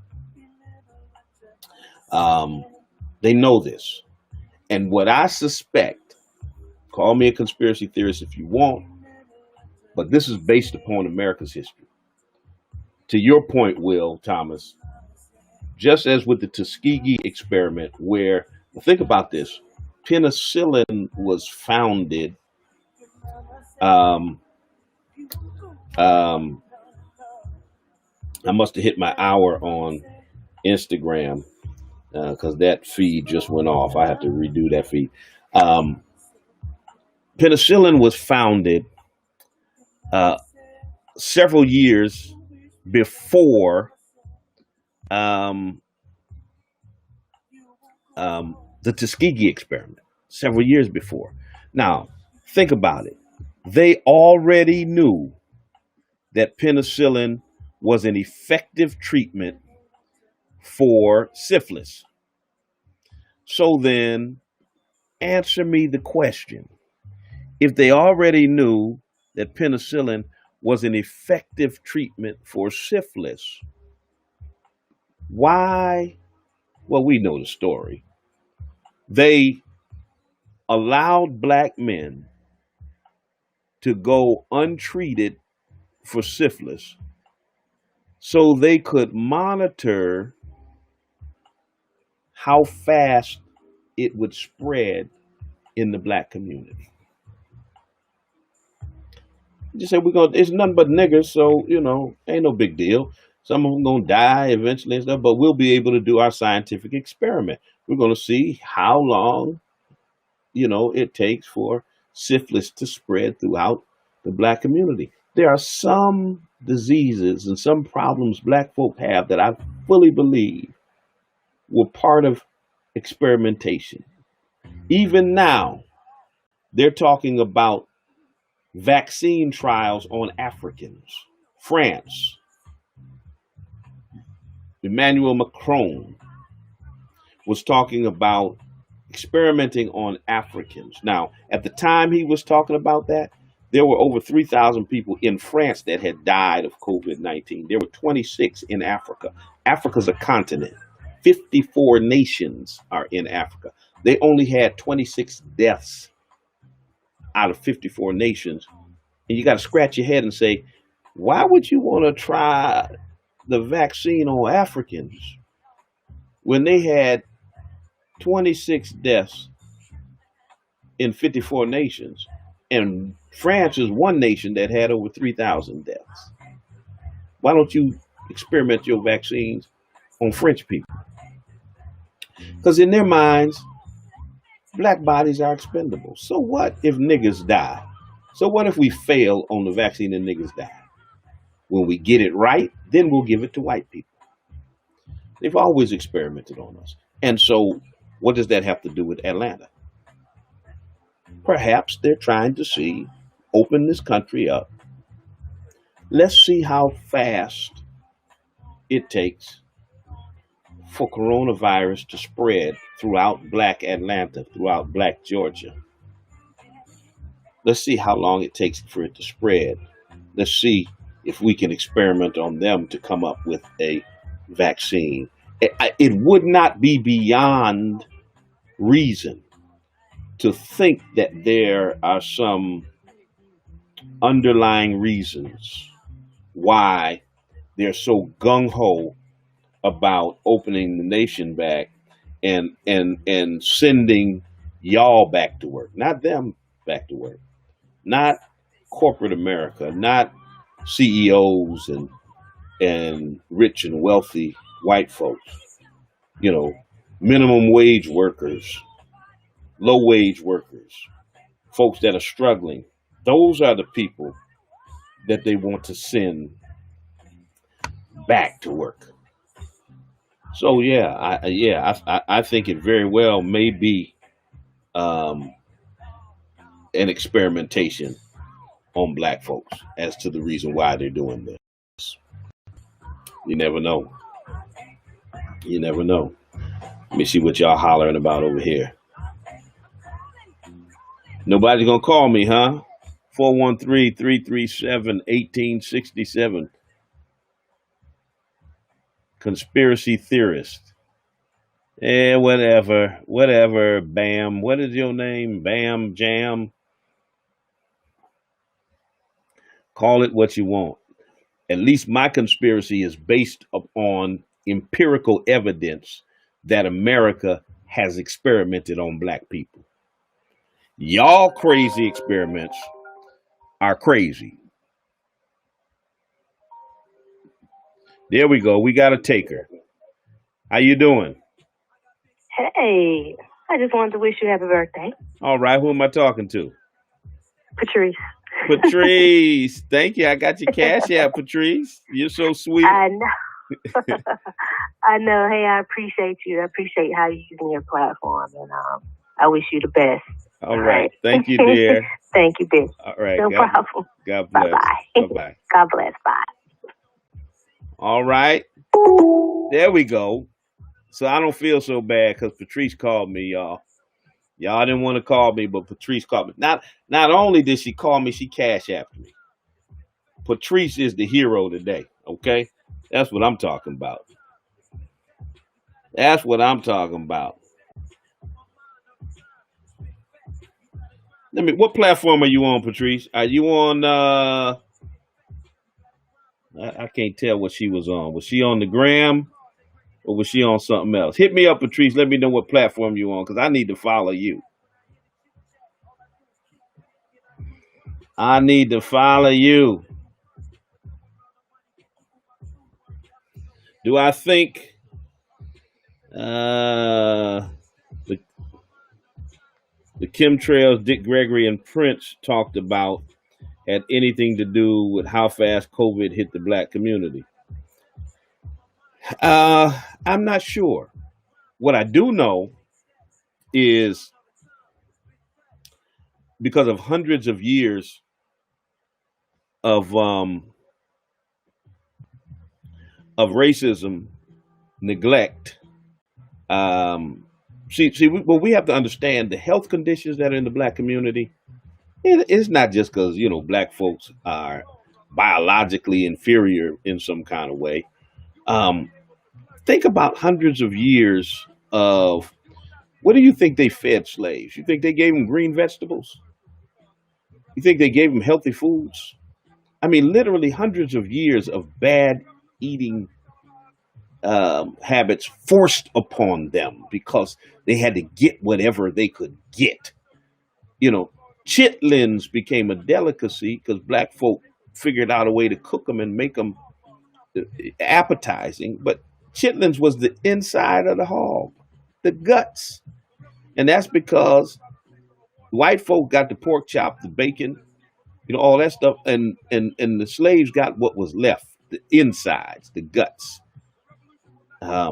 They know this. And what I suspect, call me a conspiracy theorist if you want, but this is based upon America's history. To your point, Will Thomas, just as with the Tuskegee experiment, where, think about this, penicillin was founded I must have hit my hour on Instagram because that feed just went off. I have to redo that feed. Penicillin was founded uh, several years before um, the Tuskegee experiment, several years before. Now, think about it. They already knew that penicillin was an effective treatment for syphilis. So then, answer me the question. If they already knew that penicillin was an effective treatment for syphilis, why? Well, we know the story. They allowed black men to go untreated for syphilis so they could monitor how fast it would spread in the black community. Just say we're gonna. It's nothing but niggers, so ain't no big deal. Some of them gonna die eventually and stuff, but we'll be able to do our scientific experiment. We're gonna see how long it takes for syphilis to spread throughout the black community. There are some diseases and some problems black folk have that I fully believe were part of experimentation. Even now, they're talking about vaccine trials on Africans. France, Emmanuel Macron was talking about experimenting on Africans. Now, at the time he was talking about that, there were over 3,000 people in France that had died of COVID-19. There were 26 in Africa. Africa's a continent. 54 nations are in Africa. They only had 26 deaths out of 54 nations. And you got to scratch your head and say, why would you want to try the vaccine on Africans when they had 26 deaths in 54 nations? And France is one nation that had over 3,000 deaths. Why don't you experiment your vaccines on French people? Because in their minds, black bodies are expendable. So what if niggas die? So what if we fail on the vaccine and niggas die? When we get it right, then we'll give it to white people. They've always experimented on us. And so what does that have to do with Atlanta? Perhaps they're trying to open this country up. Let's see how fast it takes for coronavirus to spread throughout black Atlanta, throughout black Georgia. Let's see how long it takes for it to spread. Let's see if we can experiment on them to come up with a vaccine. It would not be beyond reason to think that there are some underlying reasons why they're so gung-ho about opening the nation back and sending y'all back to work, not them back to work, not corporate America, not CEOs and rich and wealthy white folks, minimum wage workers, low wage workers, folks that are struggling. Those are the people that they want to send back to work. So I think it very well may be an experimentation on black folks as to the reason why they're doing this. You never know. You never know. Let me see what y'all hollering about over here. Nobody's gonna call me, huh? 413-337-1867. Conspiracy theorist. Whatever, Bam. What is your name? Bam Jam. Call it what you want. At least my conspiracy is based upon empirical evidence that America has experimented on black people. Y'all crazy experiments are crazy. There we go. We got a taker. How you doing? Hey, I just wanted to wish you happy birthday. All right. Who am I talking to? Patrice. Patrice, thank you. I got your cash app, Patrice. You're so sweet. I know. I know. Hey, I appreciate you. I appreciate how you're using your platform, and I wish you the best. All right. Thank you, dear. Thank you, dear. All right. No problem. God bless. Bye-bye. Bye-bye. God bless. Bye. All right. There we go. So I don't feel so bad because Patrice called me, y'all. Y'all didn't want to call me, but Patrice called me. Not only did she call me, she cash apped me. Patrice is the hero today, okay? That's what I'm talking about. That's what I'm talking about. What platform are you on, Patrice? Are you on I can't tell what she was on. Was she on the gram or was she on something else? Hit me up, Patrice. Let me know what platform you on because I need to follow you. I need to follow you. Do I think the chemtrails Dick Gregory and Prince talked about had anything to do with how fast COVID hit the black community? I'm not sure. What I do know is because of hundreds of years of racism, neglect. We have to understand the health conditions that are in the black community. It's not just because black folks are biologically inferior in some kind of way. Think about hundreds of years of what do you think they fed slaves? You think they gave them green vegetables? You think they gave them healthy foods? I mean, literally hundreds of years of bad eating habits forced upon them because they had to get whatever they could get. Chitlins became a delicacy because black folk figured out a way to cook them and make them appetizing. But chitlins was the inside of the hog, the guts. And that's because white folk got the pork chop, the bacon, all that stuff. And the slaves got what was left, the insides, the guts. I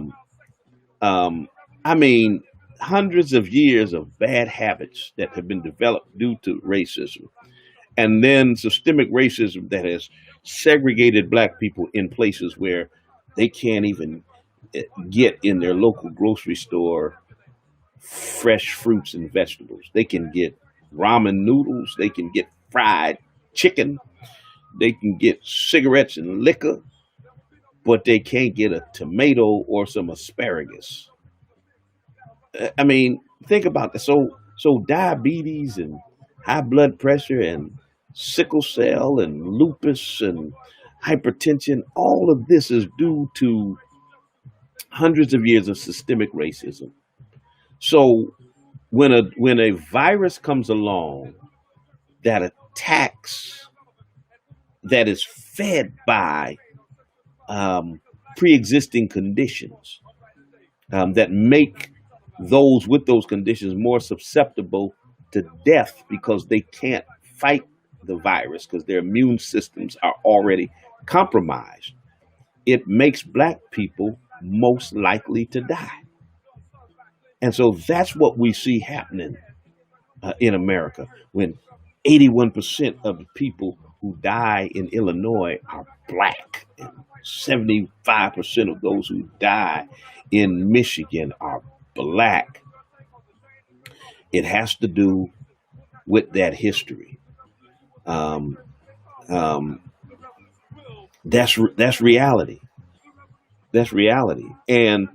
mean, hundreds of years of bad habits that have been developed due to racism. And then systemic racism that has segregated black people in places where they can't even get in their local grocery store fresh fruits and vegetables. They can get ramen noodles. They can get fried chicken. They can get cigarettes and liquor, but they can't get a tomato or some asparagus. I mean, think about that. So diabetes and high blood pressure and sickle cell and lupus and hypertension, all of this is due to hundreds of years of systemic racism. So when a virus comes along that attacks, that is fed by pre-existing conditions that make those with those conditions more susceptible to death because they can't fight the virus because their immune systems are already compromised. It makes black people most likely to die. And so that's what we see happening in America when 81% of the people who die in Illinois are black and 75% of those who die in Michigan are black. It has to do with that history. That's reality. That's reality. And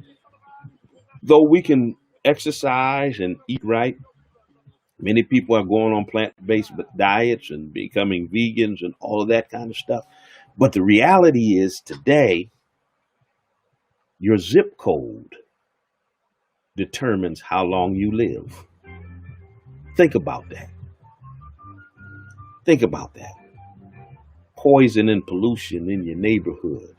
though we can exercise and eat right, many people are going on plant-based diets and becoming vegans and all of that kind of stuff. But the reality is today, your zip code determines how long you live. Think about that. Think about that. Poison and pollution in your neighborhood,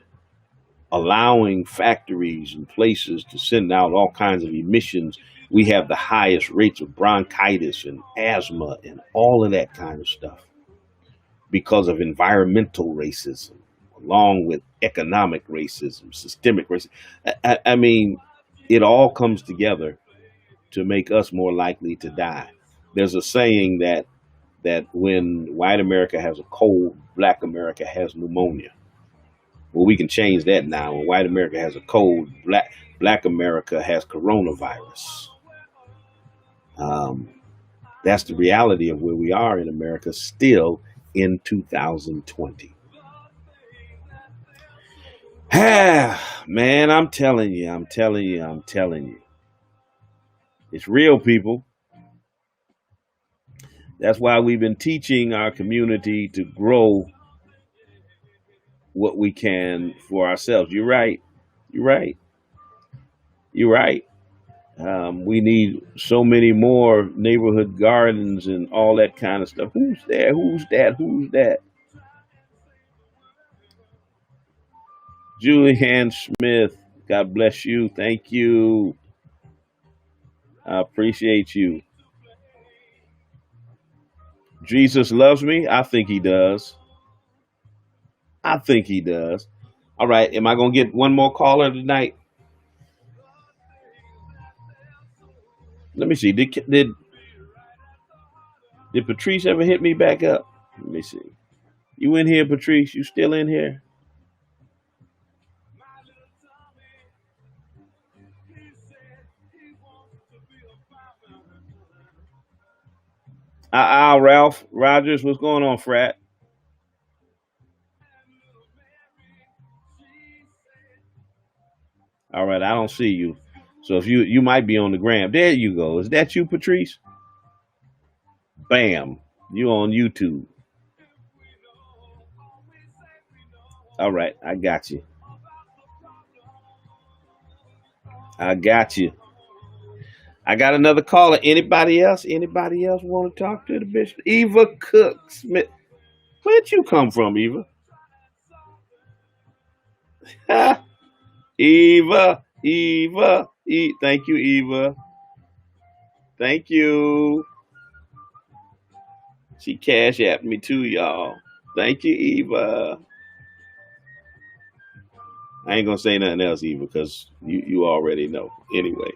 allowing factories and places to send out all kinds of emissions. We have the highest rates of bronchitis and asthma and all of that kind of stuff. because of environmental racism, along with economic racism, systemic racism. I mean, it all comes together to make us more likely to die. There's a saying that when white America has a cold, black America has pneumonia. Well, we can change that now. When white America has a cold, black America has coronavirus. Um, that's the reality of where we are in America still in 2020. Man, I'm telling you, it's real, people. That's why we've been teaching our community to grow what we can for ourselves. You're right. You're right. You're right. We need so many more neighborhood gardens and all that kind of stuff. Who's there? Who's that? Who's that? Julianne Smith. God bless you. Thank you. I appreciate you. Jesus loves me. I think he does. I think he does. All right. Am I going to get one more caller tonight? Let me see. Did Patrice ever hit me back up? Let me see. You in here, Patrice? You still in here? Ralph Rogers, what's going on, frat? All right, I don't see you. So if you might be on the gram. There you go. Is that you, Patrice? Bam. You on YouTube. All right, I got you. I got you. I got another caller. Anybody else? Anybody else want to talk to the bishop? Eva Cook Smith. Where'd you come from, Eva? Eva. Thank you, Eva. Thank you. She cash apped me too, y'all. Thank you, Eva. I ain't gonna say nothing else, Eva, because you already know. Anyway,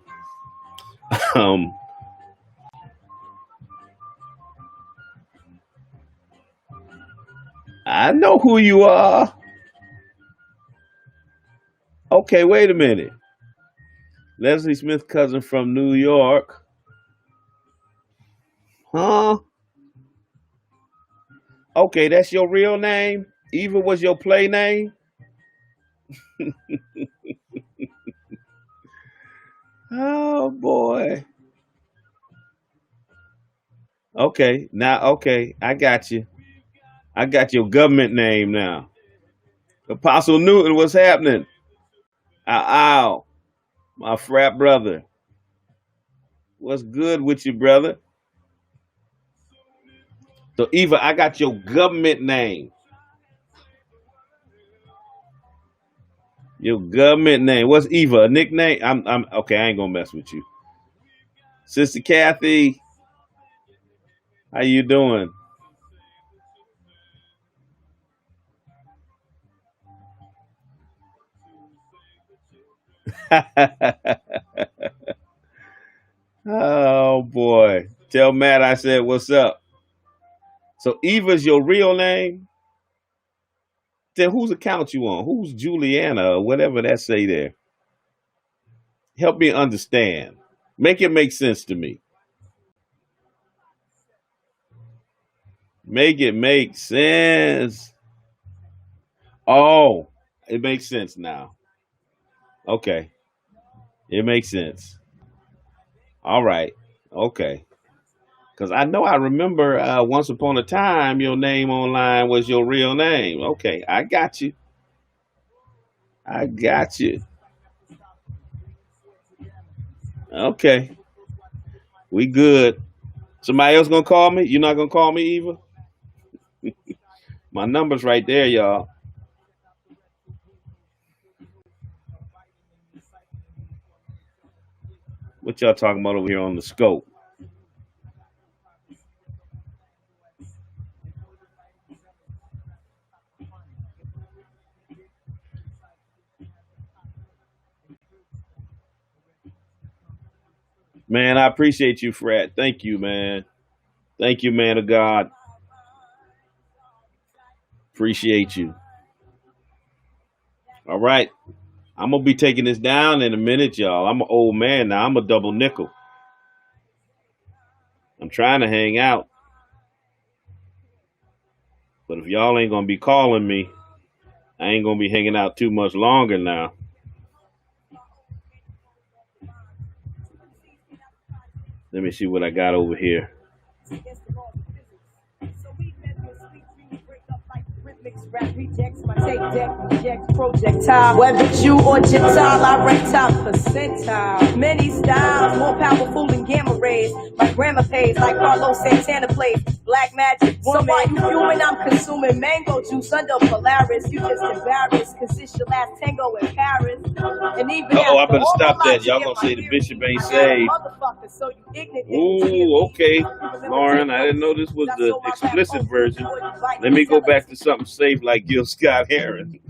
um, I know who you are. Okay, wait a minute. Leslie Smith cousin from New York. Huh? Okay, that's your real name? Eva was your play name? Oh boy. Okay, now okay, I got you. I got your government name now. Apostle Newton, what's happening? Ow, my frat brother. What's good with you, brother? So Eva, I got your government name. Your government name. What's Eva? A nickname? I'm okay, I ain't gonna mess with you. Sister Kathy, how you doing? Oh boy. Tell Matt I said what's up. So Eva's your real name? Then whose account you on? Who's Juliana or whatever that say there? Help me understand. Make it make sense to me. Make it make sense. Oh, it makes sense now. Okay. It makes sense. All right. Okay. Because I know I remember once upon a time your name online was your real name. Okay. I got you. I got you. Okay. We good. Somebody else gonna call me? You're not gonna call me, Eva? My number's right there, y'all. What y'all talking about over here on the scope? Man, I appreciate you, Fred. Thank you, man. Thank you, man of God. Appreciate you. All right. I'm going to be taking this down in a minute, y'all. I'm an old man now. I'm a double nickel. I'm trying to hang out. But if y'all ain't going to be calling me, I ain't going to be hanging out too much longer now. Let me see what I got over here. Whether it's you or Gentile, I rate top percentile. Many styles, more powerful than gamma rays. My grandma pays like Carlos Santana plays black magic. So while you human, I'm consuming mango juice under Polaris. You just embarrassed, cause it's your last tango in Paris. And even I better stop that. Y'all gonna say the bishop ain't saved. Ooh, okay. Lauren, I didn't know this was the explicit version. Let me go back to something safe like Gil Scott Heron.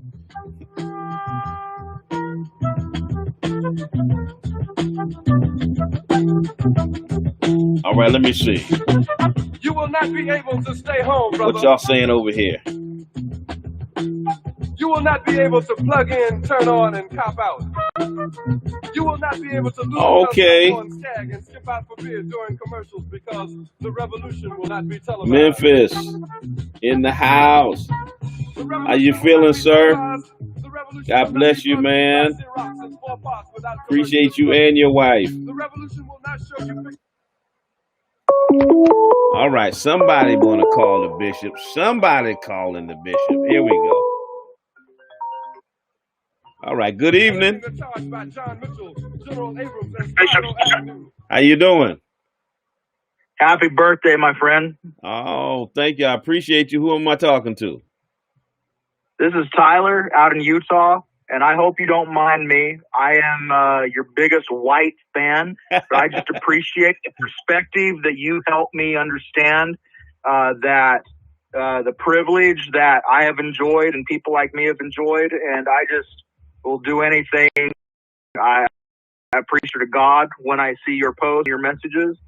All right, let me see. You will not be able to stay home, brother. What y'all saying over here? You will not be able to plug in, turn on, and cop out. You will not be able to lose on Skag and skip out for beer during commercials because the revolution will not be televised. Memphis, in the house. How you feeling, sir? God bless you, man. Appreciate you and your wife. The revolution will not show you. All right, somebody want to call the bishop. Somebody calling the bishop. Here we go. All right, good evening. How you doing? Happy birthday, my friend. Oh, thank you. I appreciate you. Who am I talking to? This is Tyler out in Utah, and I hope you don't mind me. I am your biggest white fan, but I just appreciate the perspective that you help me understand that the privilege that I have enjoyed and people like me have enjoyed, and I just will do anything. I appreciate to God when I see your posts, your messages,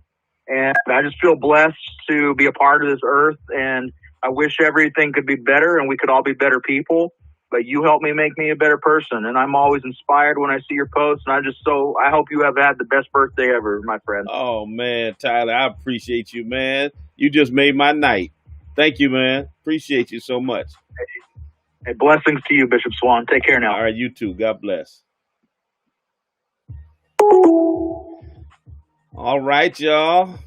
and I just feel blessed to be a part of this earth, and I wish everything could be better and we could all be better people, but you help me make me a better person, and I'm always inspired when I see your posts, and I hope you have had the best birthday ever, my friend. Oh, man, Tyler, I appreciate you, man. You just made my night. Thank you, man. Appreciate you so much. Hey, blessings to you, Bishop Swan. Take care now. All right, you too. God bless. All right, y'all.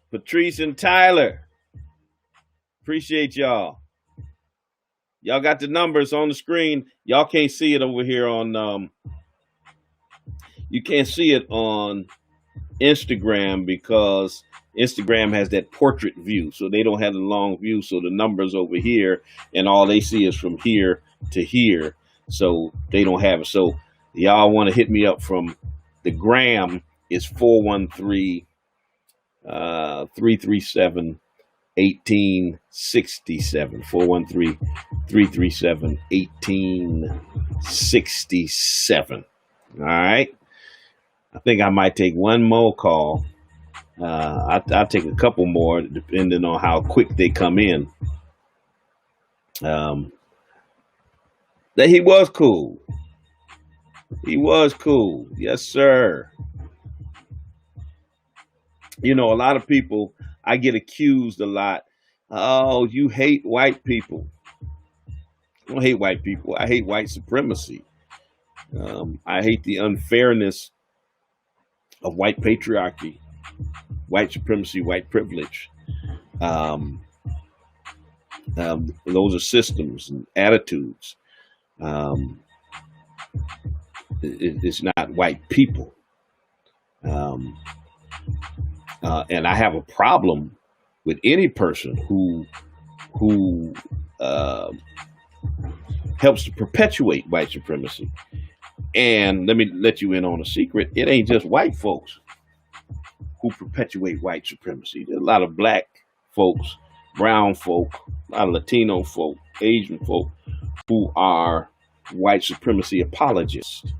Patrice and Tyler. Appreciate y'all. Y'all got the numbers on the screen. Y'all can't see it over here on you can't see it on Instagram because Instagram has that portrait view, so they don't have the long view, so the numbers over here and all they see is from here to here, so they don't have it. So y'all want to hit me up from the gram is 413 337 1867 413 337 1867. All right, I think I might take one more call. I'll take a couple more depending on how quick they come in. That he was cool. He was cool. Yes, sir. You know, a lot of people, I get accused a lot. Oh, you hate white people. I don't hate white people. I hate white supremacy. I hate the unfairness of white patriarchy, white supremacy, white privilege. Those are systems and attitudes. It's not white people. And I have a problem with any person who helps to perpetuate white supremacy. And let me let you in on a secret. It ain't just white folks who perpetuate white supremacy. There's a lot of black folks, brown folk, a lot of Latino folk, Asian folk who are white supremacy apologists.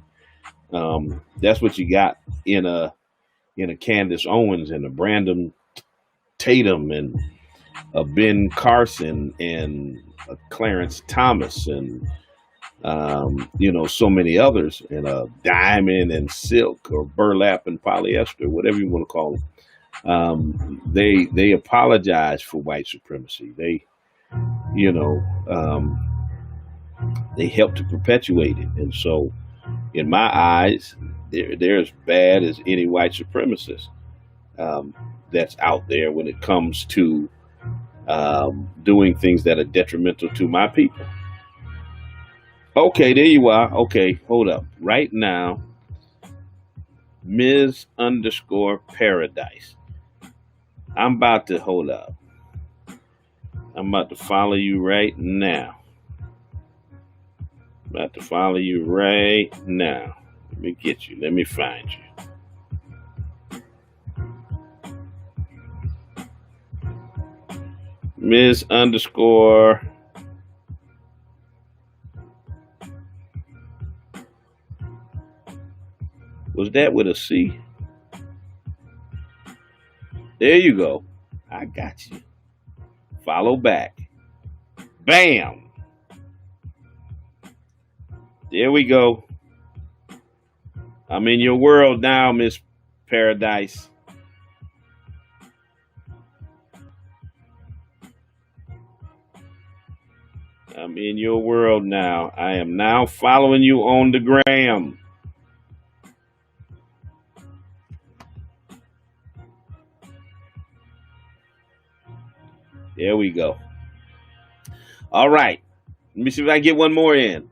That's what you got in a Candace Owens and a Brandon Tatum and a Ben Carson and a Clarence Thomas and so many others, and a Diamond and Silk or Burlap and Polyester, whatever you want to call them. They apologize for white supremacy. They they help to perpetuate it, and so in my eyes, they're as bad as any white supremacist that's out there when it comes to doing things that are detrimental to my people. Okay, there you are. Okay, hold up. Right now, Ms_Paradise. I'm about to hold up. I'm about to follow you right now. About to follow you right now. Let me get you. Let me find you. Ms_. Was that with a C? There you go. I got you. Follow back. Bam. There we go. I'm in your world now, Miss Paradise. I'm in your world now. I am now following you on the gram. There we go. All right. Let me see if I can get one more in.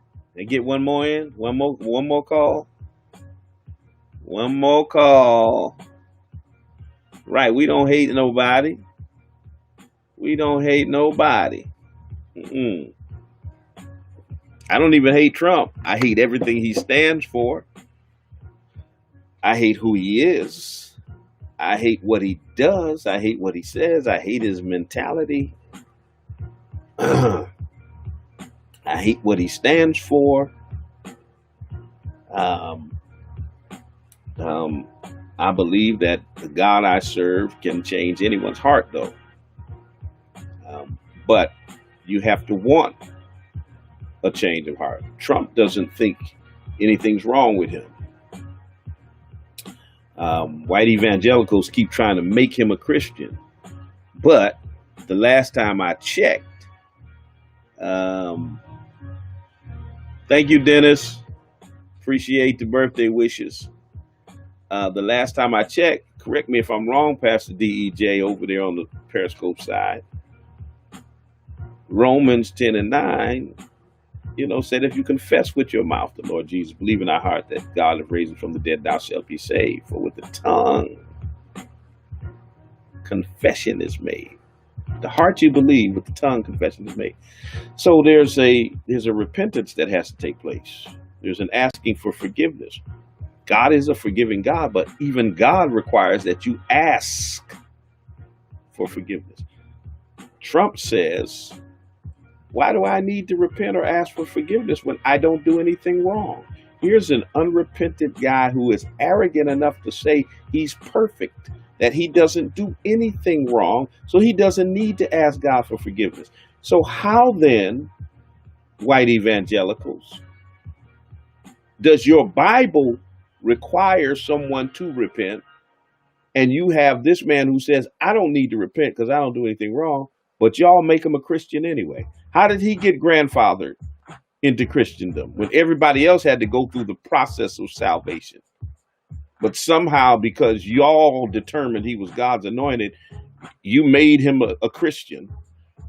One more call. One more call. Right. We don't hate nobody. We don't hate nobody. I don't even hate Trump. I hate everything he stands for. I hate who he is. I hate what he does. I hate what he says. I hate his mentality. I hate what he stands for. I believe that the God I serve can change anyone's heart, though. But you have to want a change of heart. Trump doesn't think anything's wrong with him. White evangelicals keep trying to make him a Christian. But the last time I checked, thank you, Dennis. Appreciate the birthday wishes. The last time I checked, correct me if I'm wrong, Pastor DEJ over there on the Periscope side, Romans 10:9, said if you confess with your mouth the Lord Jesus, believe in our heart that God has raised him from the dead, thou shalt be saved. For with the tongue, confession is made. The heart you believe, with the tongue, confession is made. So there's a repentance that has to take place. There's an asking for forgiveness. God is a forgiving God, but even God requires that you ask for forgiveness. Trump says, why do I need to repent or ask for forgiveness when I don't do anything wrong? Here's an unrepentant guy who is arrogant enough to say he's perfect, that he doesn't do anything wrong, so he doesn't need to ask God for forgiveness. So how then, white evangelicals, does your Bible require someone to repent, and you have this man who says, I don't need to repent because I don't do anything wrong, but y'all make him a Christian anyway? How did he get grandfathered into Christendom when everybody else had to go through the process of salvation? But somehow, because y'all determined he was God's anointed, you made him a Christian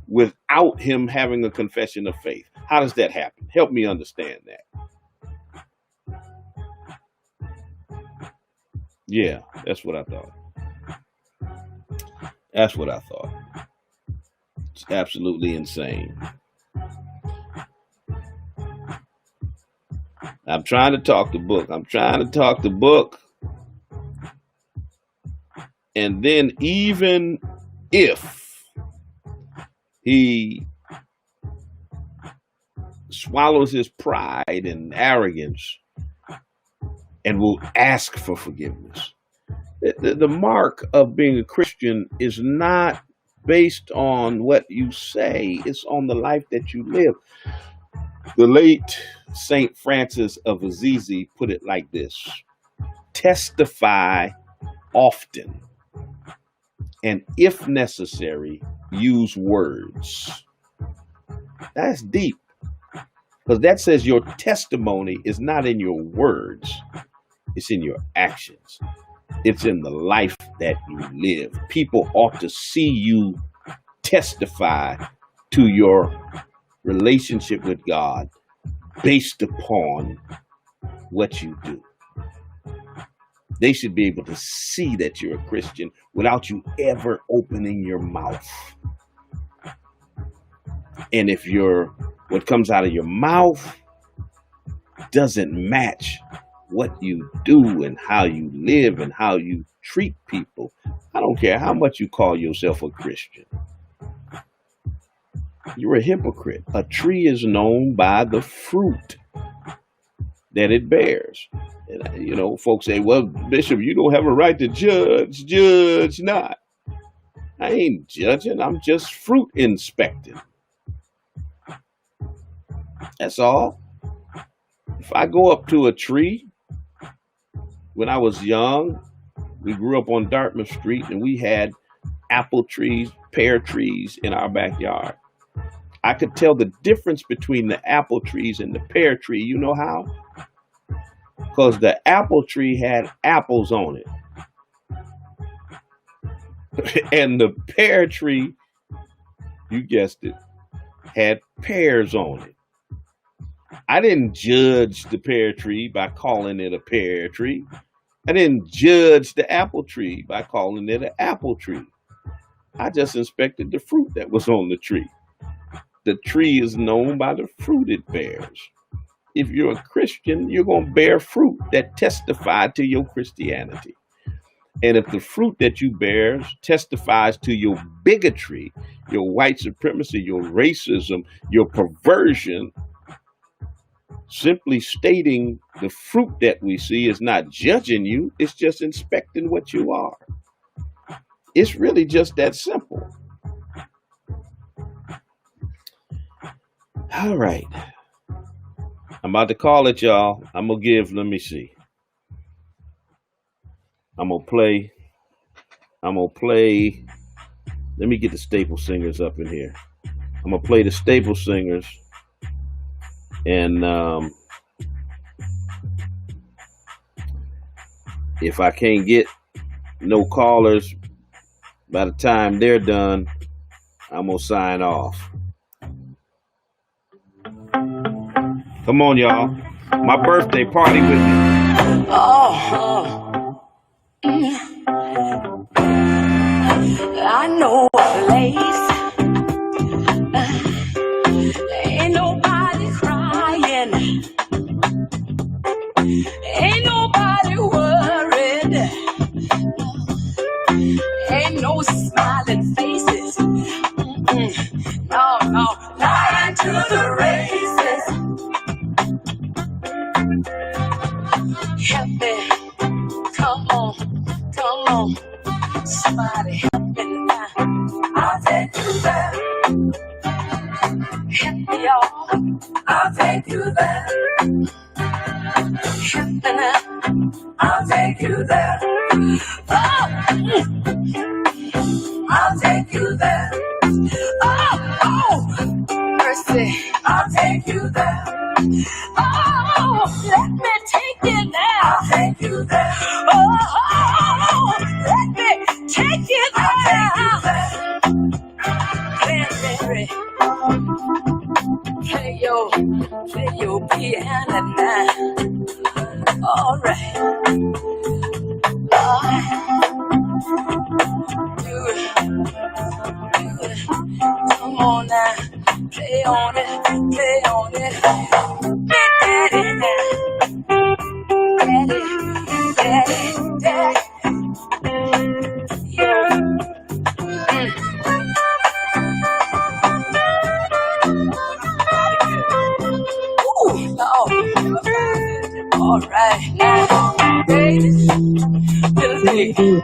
without him having a confession of faith. How does that happen? Help me understand that. Yeah, that's what I thought. That's what I thought. It's absolutely insane. I'm trying to talk the book. And then even if he swallows his pride and arrogance and will ask for forgiveness. The mark of being a Christian is not based on what you say, it's on the life that you live. The late St. Francis of Assisi put it like this: testify often, and if necessary, use words. That's deep, because that says your testimony is not in your words, it's in your actions. It's in the life that you live. People ought to see you testify to your relationship with God based upon what you do. They should be able to see that you're a Christian without you ever opening your mouth. And if what comes out of your mouth doesn't match what you do and how you live and how you treat people, I don't care how much you call yourself a Christian, you're a hypocrite. A tree is known by the fruit that it bears. And, folks say, well, Bishop, you don't have a right to judge. Judge not. I ain't judging. I'm just fruit inspecting. That's all. If I go up to a tree, when I was young, we grew up on Dartmouth Street and we had apple trees, pear trees in our backyard. I could tell the difference between the apple trees and the pear tree. You know how? Because the apple tree had apples on it. And the pear tree, you guessed it, had pears on it. I didn't judge the pear tree by calling it a pear tree. I didn't judge the apple tree by calling it an apple tree. I just inspected the fruit that was on the tree. The tree is known by the fruit it bears. If you're a Christian, you're going to bear fruit that testify to your Christianity. And if the fruit that you bear testifies to your bigotry, your white supremacy, your racism, your perversion, simply stating the fruit that we see is not judging you, it's just inspecting what you are. It's really just that simple. All right. I'm about to call it, y'all. I'm going to give, let me see. I'm going to play, let me get the Staple Singers up in here. I'm going to play the Staple Singers. And if I can't get no callers by the time they're done, I'm going to sign off. Come on, y'all. My birthday party with me. I know a place. Ain't nobody crying. Ain't nobody worried. Ain't no smiling faces. No, lying to the races. Help me, come on, somebody help me now. I'll take you there. Help me, y'all. I'll take you there. Help me now. I'll take you there. Oh, I'll take you there. Oh, mercy. I'll take you there. Oh, let me take you there. I'll take you there. Oh, let me take you there. I'll take you there. Cranberry, play your piano now. All right. Do it. Come on now, play on it. Daddy now. Daddy. Yeah. Ooh, oh. All right now. baby. Little lady,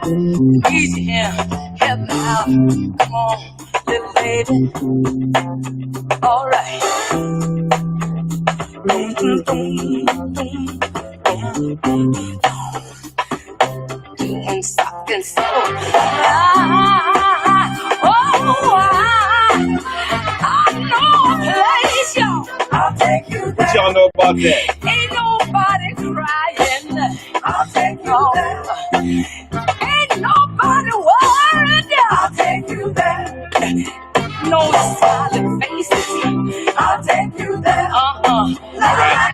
easy here, help me out. Come on, little lady. All right. Doing something so I know a place, y'all. I'll take you there. What y'all know about that? Ain't nobody crying. I'll take you there. Ain't nobody worried. I'll take you there. No silent faces. I'll take you there. All right.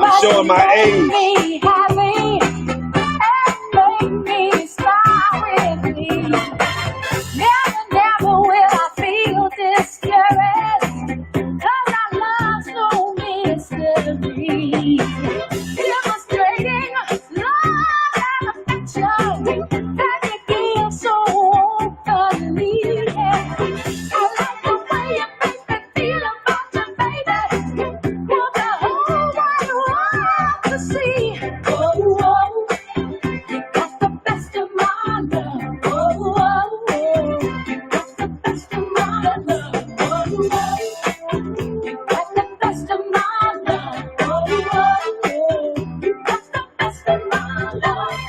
I'm showing my age. Never will I feel discouraged, 'cause I love so mystery. Demonstrating love and affection that you give so openly. I like the way you make me feel about you, baby. Want the whole wide world to see. Oh, oh, you got the best of my love. Oh, oh, oh, you got the best of my love. Oh, oh, you got the best of my love. Oh, oh, you got the best of my love.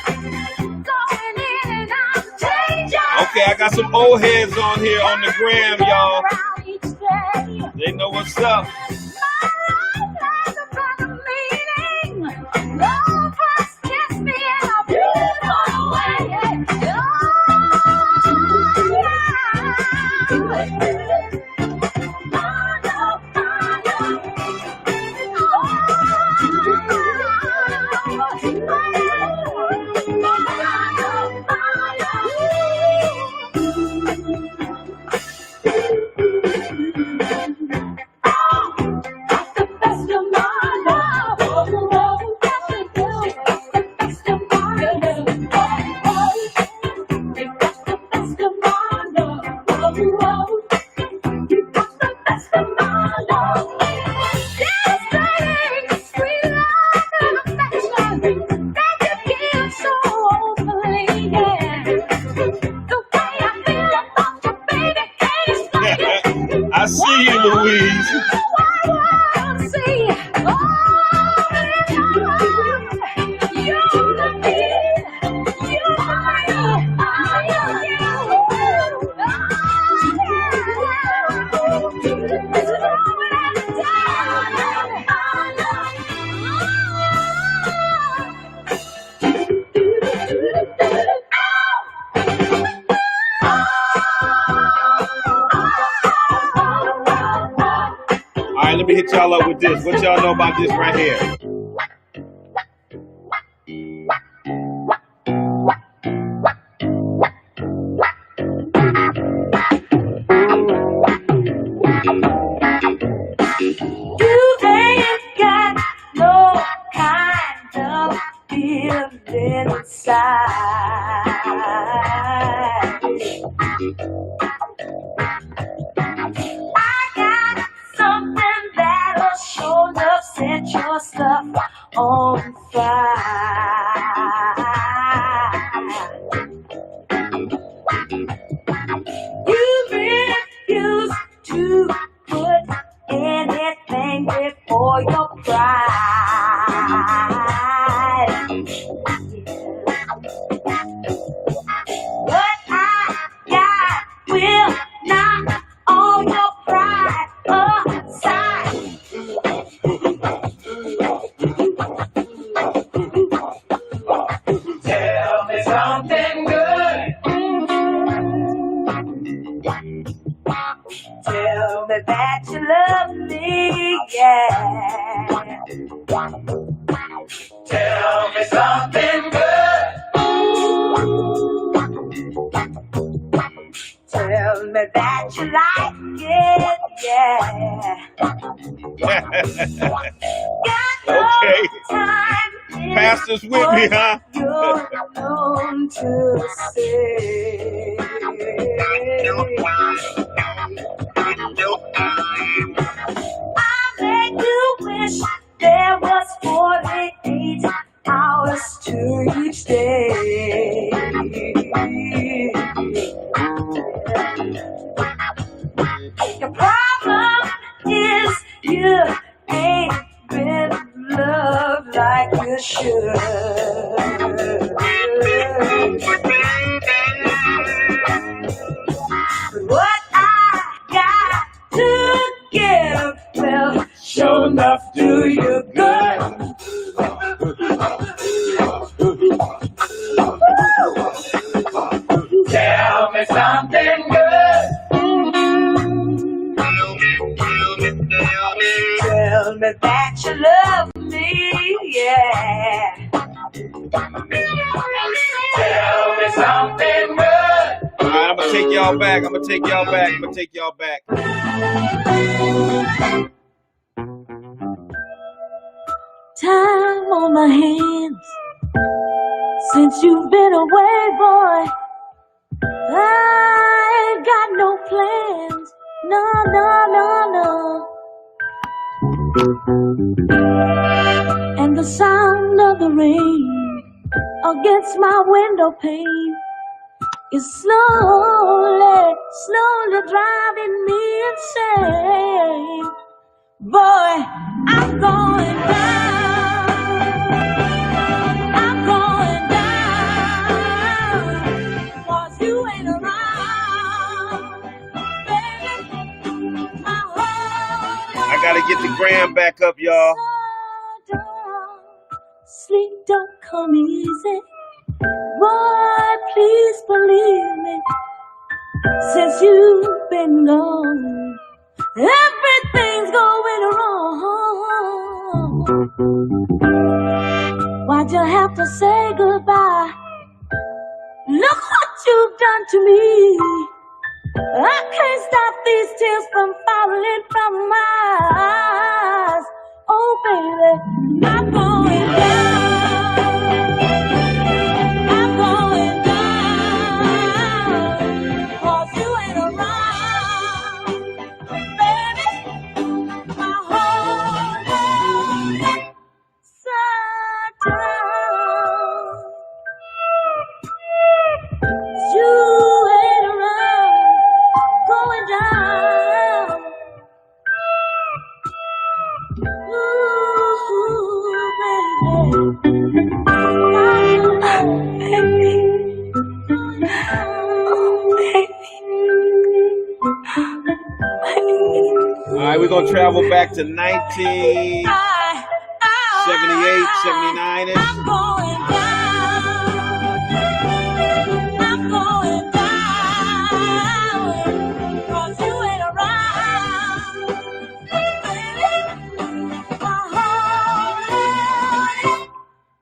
Going in and out, changing. Okay, I got some old heads on here on the gram, y'all. Around each day. They know what's up. My life has a better meaning. Love has kissed me in a beautiful way. I see you, Louise. All right, let me hit y'all up with this. What y'all know about this right here? You ain't got no kind of feeling inside. I got something that'll sure enough set your stuff on fire. You refuse to put anything before your pride. What I got will knock all your pride aside. Tell me something good. Tell me that you love me, yeah. Tell me something good. Tell me that you like it, yeah. Got no Okay. time Pastor's with me, huh? you're alone. to say. I make you wish there was 48 hours to each day. Your problem is you ain't been loved like you should. But what I got to give will sure enough do you good. Tell me something good. Tell me that you love me, yeah. Tell me something good. All right, I'm gonna take y'all back. I'm gonna take y'all back. Time on my hands since you've been away, boy. I ain't got no plans. No. And the sound of the rain against my window pane is slowly driving me insane. Boy, I'm going down. I'm going down. 'Cause you ain't around, baby. My whole I gotta get the gram back up, y'all. Sleep don't come easy. Boy, please believe me. Since you've been gone, everything's going wrong. Why'd you have to say goodbye? Look what you've done to me. I can't stop these tears from falling from my eyes. Oh, baby, I'm going down. I'm going down. 'Cause you ain't around, baby. My whole world upside down. You ain't around, going down. All right, we're gonna travel back to 1978, 79-ish. I'm going down, 'cause you ain't around, baby. My whole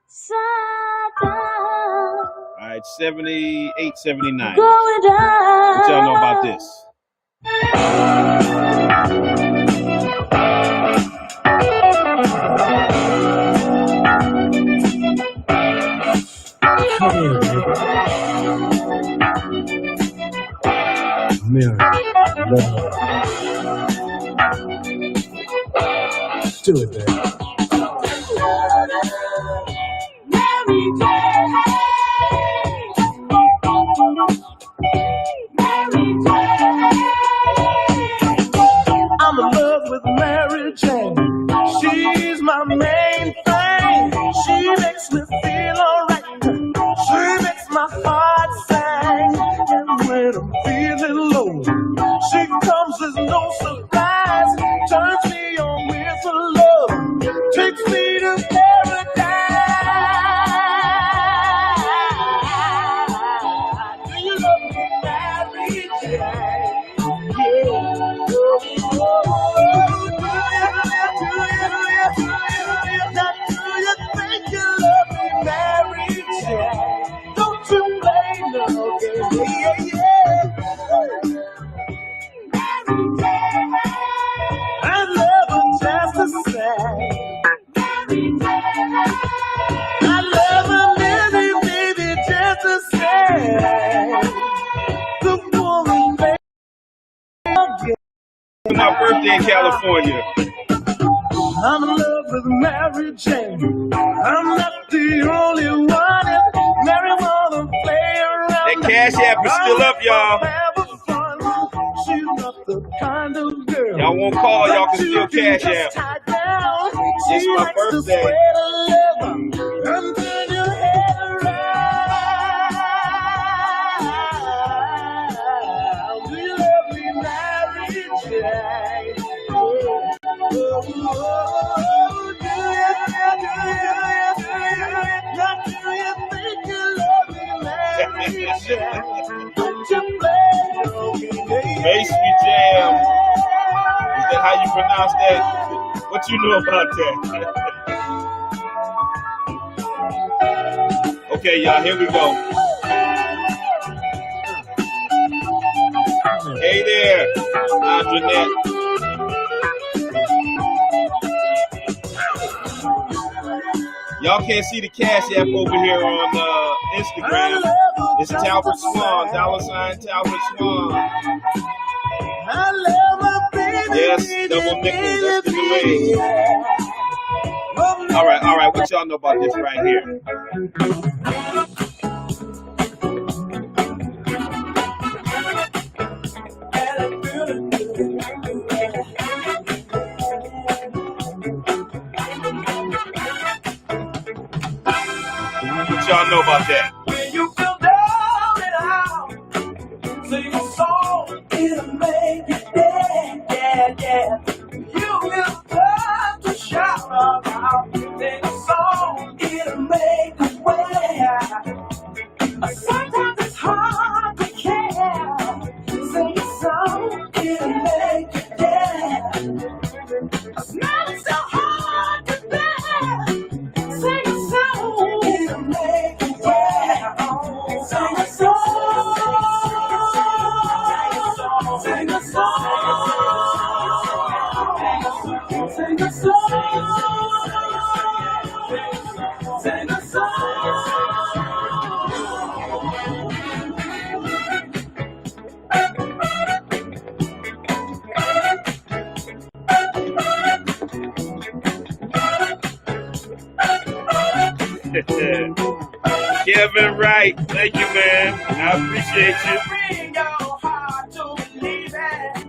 side down. All right, 78, 79. Going down. What y'all know about this? Mary, love. Do it, baby. Mary Jane. Mary Jane. I'm in love with Mary Jane. She's my main thing. She makes me feel alright. She makes my heart sing. And when I'm feeling low, she comes as no surprise. Turns me on with her love. Takes me to paradise. Do you love me, Mary Jane? Yeah. I love her, baby, just the same. in California. I'm in love with Mary Jane. I'm not the only one. If Mary wanna play around, that Cash App is still up, y'all. She's not the kind of girl. Y'all won't call, y'all can still Cash App. It's my birthday. And turn your head around. Do you love me, Mary Jane? Oh, do you think you love me, Mary Jane? Pastry Jam. Is that how you pronounce that? What you know about that? Okay, y'all, here we go. Hey there, I'm Jeanette. Y'all can't see the Cash App over here on Instagram. It's talbertswan, $ Talbert Swan. Yes, double nickels, that's the delay. All right, what y'all know about this right here? What y'all know about that? When you feel down and out, sing a song, it'll make you dance, yeah. You will have to shout about, sing a song, it'll make you wear. Sometimes it's hard to care, sing a song, it'll make you dance. Now it's so hard to bear, sing a song, it'll make you wear. Sing a song, sing a song, sing a song, sing a song. Kevin Wright, thank you, man. I appreciate you. Bring your heart to believe it.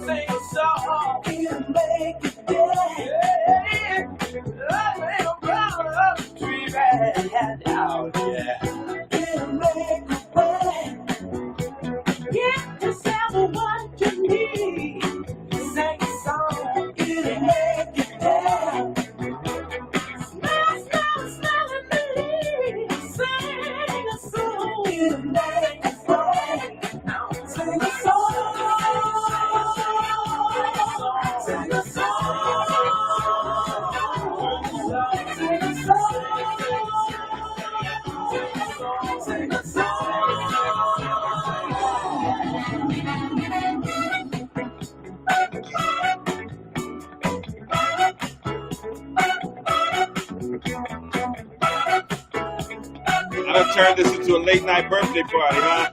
Sing a song, it'll make you dance. Like a brother, tree red out, yeah. It'll make you wet. Get yourself what you need. Sing a song, it'll make you dance. Smell, smell, smell and believe. Sing a song, it'll make you wet. Sing a song, sing a song, sing a song, sing a song. I done turned this into a late night birthday party, huh?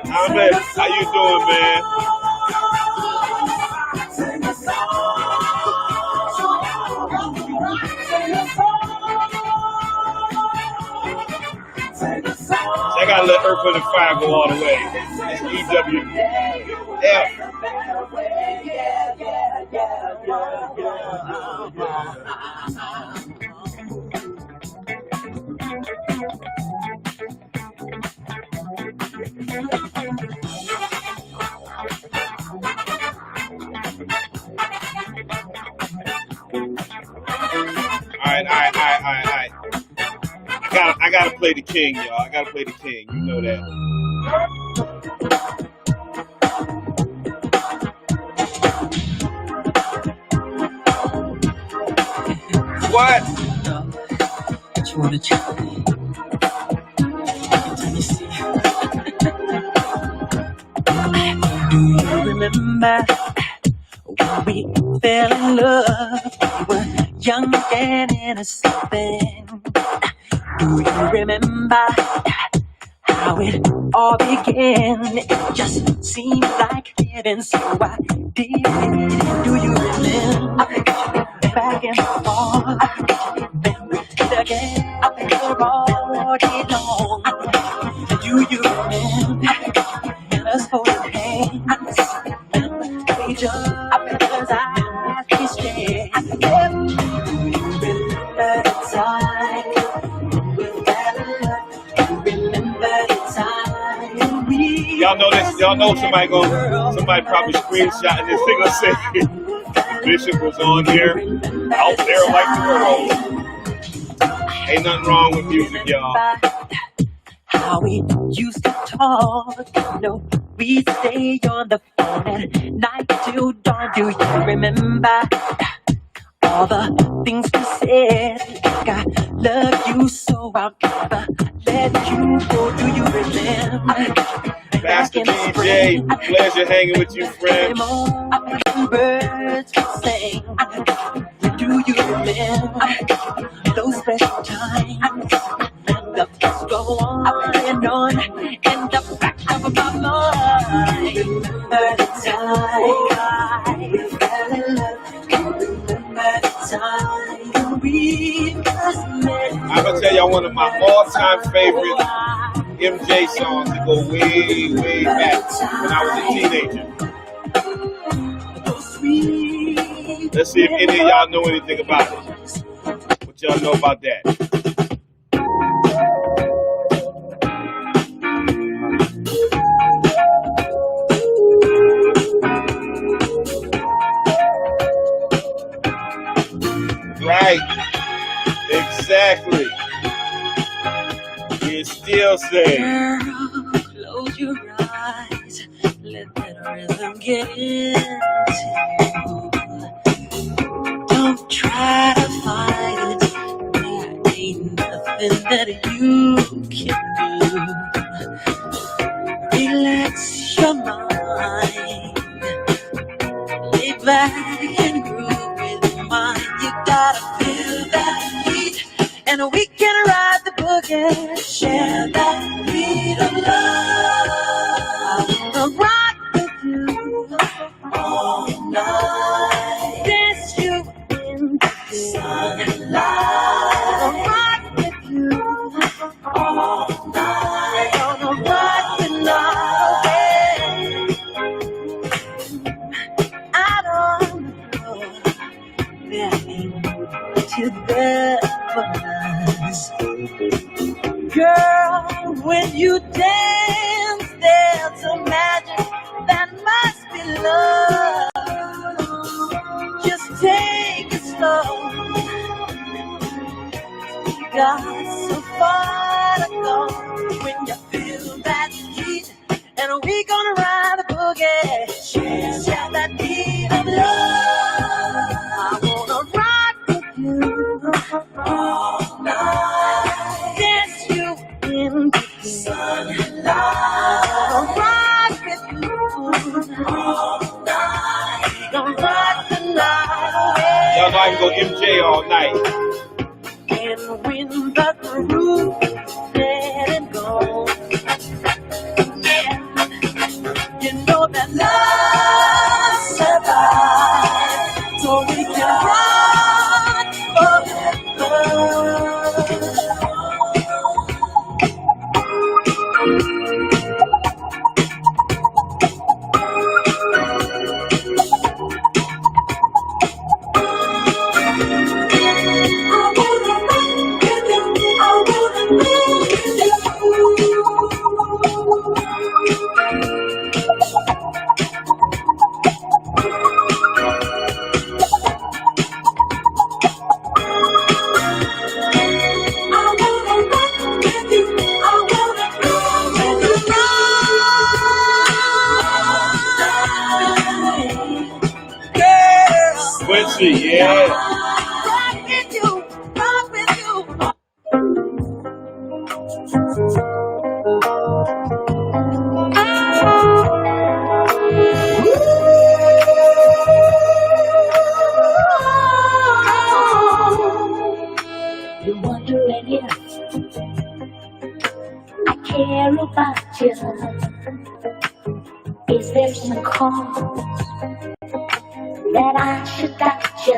Ahmed, how you doing, man? I gotta let Earth, Wind, and Fire go all the way. It's EWF. All right. I gotta play the king, y'all. I gotta play the king. You know that. What? What you wanna try? Let me see. Do you remember when we fell in love? We were young and innocent then. Do you remember how it all began? It just seemed like heaven, so I did it. Do you remember back and forth? Again, we're all day long. Do you remember us holding hands? We just as I kissed you. Remember the time we fell in love. Remember the time we. Y'all know this. Y'all know somebody probably screenshotting this thing. Let's say Bishop was on here, out there like the world. Ain't nothing wrong with music, y'all. How we used to talk, no, we'd stay on the phone at night till dawn. Do you remember all the things we said? Like I love you so I'll never let you go. Do you remember? Pastor DJ, pleasure hanging with you, friend. Birds would sing. Do you remember those special times? The thoughts go on in the back of my mind. Remember the time we fell in love. Remember the time we first met. I'm gonna tell y'all one of my all-time favorite MJ songs that go way, way back when I was a teenager. Let's see if any of y'all know anything about it. What y'all know about that? Right. Exactly. We're still saying. Girl, close your eyes. Let that rhythm get into you. Don't try to fight it. There ain't nothing that you can do. Relax your mind. Lay back and groove with mine. You gotta feel that heat, and we can ride the boogie. Share that beat of love. I wanna rock with you all night. Dance you in the sunlight. I wanna rock with you all night. I wanna rock the night away. I don't know that to there for us. Girl, when you dance, there's a magic that must be love. Just take it slow. You got so far to go. When you feel that heat, and we gonna ride the boogie. Share that beat of love. I wanna rock with you all night. Dance you in the sunlight. I wanna rock with you all night. Gonna rock the night away. Y'all know I can go MJ all night. And when the groove let it go, yeah, you know that love survives, so we can rock forever. Quincy, yeah. Rock with you, rock with you. just a cause that I should doubt you.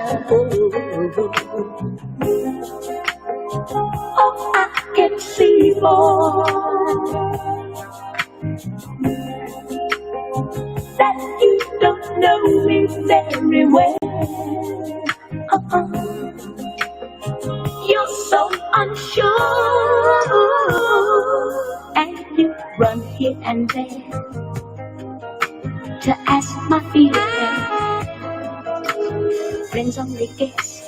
Oh, I can see more that you don't know me very well. You're so unsure, and you run here and there to ask my feelings. Friends only guess,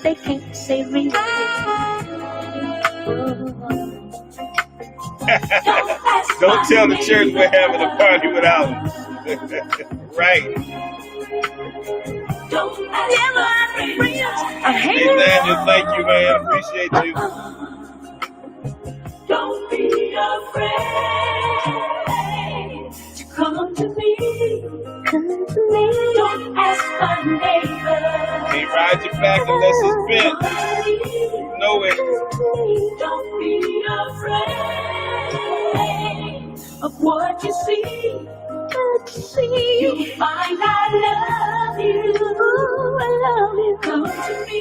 they can't say real. Don't tell the church we're having a party without him. Right. Never ask friends. I hate hey, Daniel, thank you, man. Appreciate you. Don't be afraid to come to me. Come to me. Don't ask my neighbor. Can't ride your back unless it's bent. You know it. Don't be afraid of what you see. You find I love you. I love you. Come to me.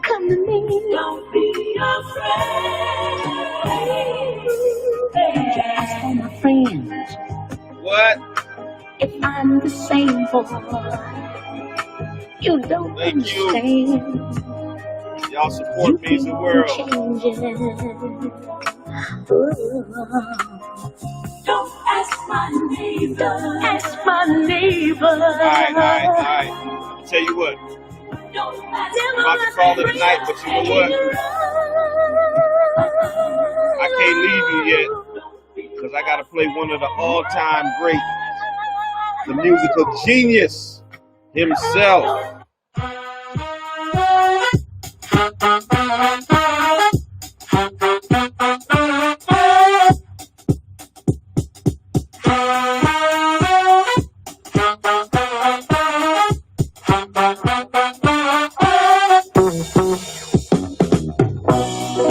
Come to me. Don't be afraid. Ask all my friends. What? If I'm the same boy, you don't understand. Y'all support me as the world. Don't ask my neighbor. Ask my neighbor. All right. Tell you what. I'm about to call it a night, but you know what? I can't leave you yet because I got to play one of the all-time greats, the musical genius himself.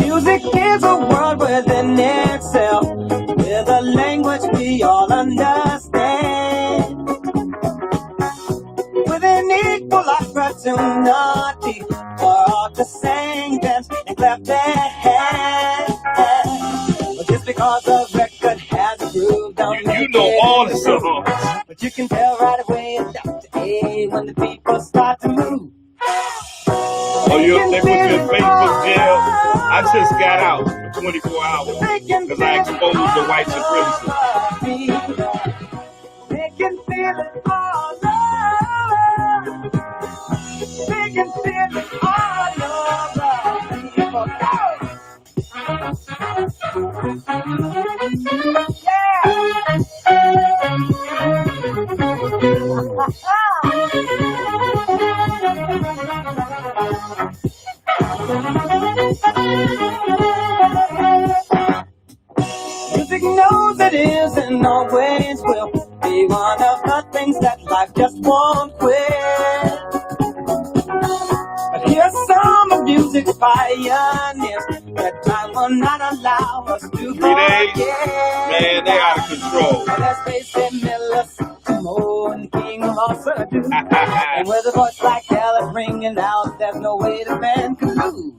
Music is a world within itself, with a language we all understand. With an equal opportunity for all to sing, dance, and clap their hands. But just because the record has approved, you know all the songs. But you can tell right away it's Dr. A when the people start to move. Oh, they put you in Facebook jail? I just got out for 24 hours because I exposed the white supremacists. They can feel it all over. They can feel it all over. Music knows it is and always will be one of the things that life just won't quit. But here's some of music's pioneers that time will not allow us to 3 days, man, they out of control. Let's face it, Miller, Simone, and King of all surgeons. And with a voice like hell is ringing out, there's no way the man can lose.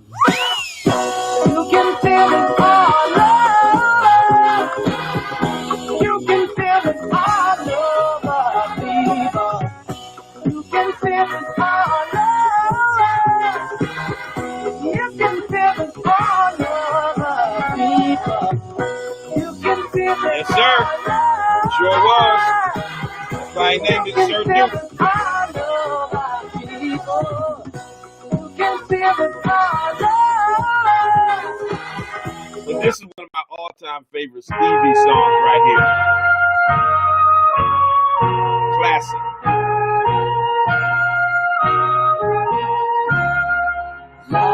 You can feel it all over. You can feel it all over, people. You can feel it all over. You can feel it all over, people. You can feel it yes, sir. Sure was. My name is Sir Duke. all over, people. You can feel it all over. But this is one of my all-time favorite Stevie songs right here. Classic. La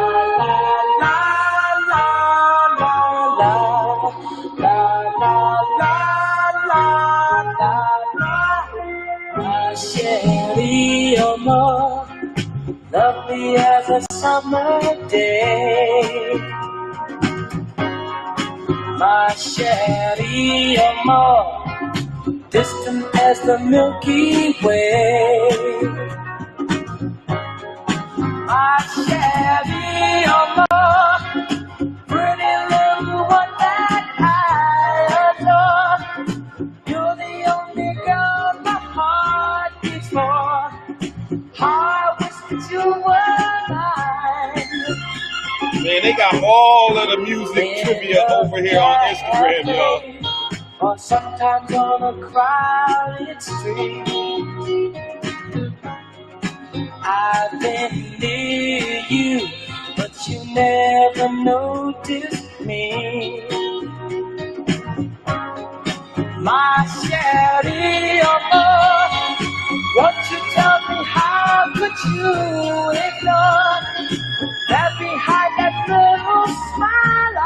la la la la la la la la la la la. My Sherry, you're more lovely as a summer day. My Sherry, you're more distant as the Milky Way. My shabby love, pretty little one that I adore. You're the only girl my heart beats for. How I wish that you were mine. Man, they got all of the music trivia over here on Instagram, y'all. Or sometimes on a crowded street. I've been near you, but you never noticed me. My Sherry, won't you tell me how could you ignore that behind that little smile I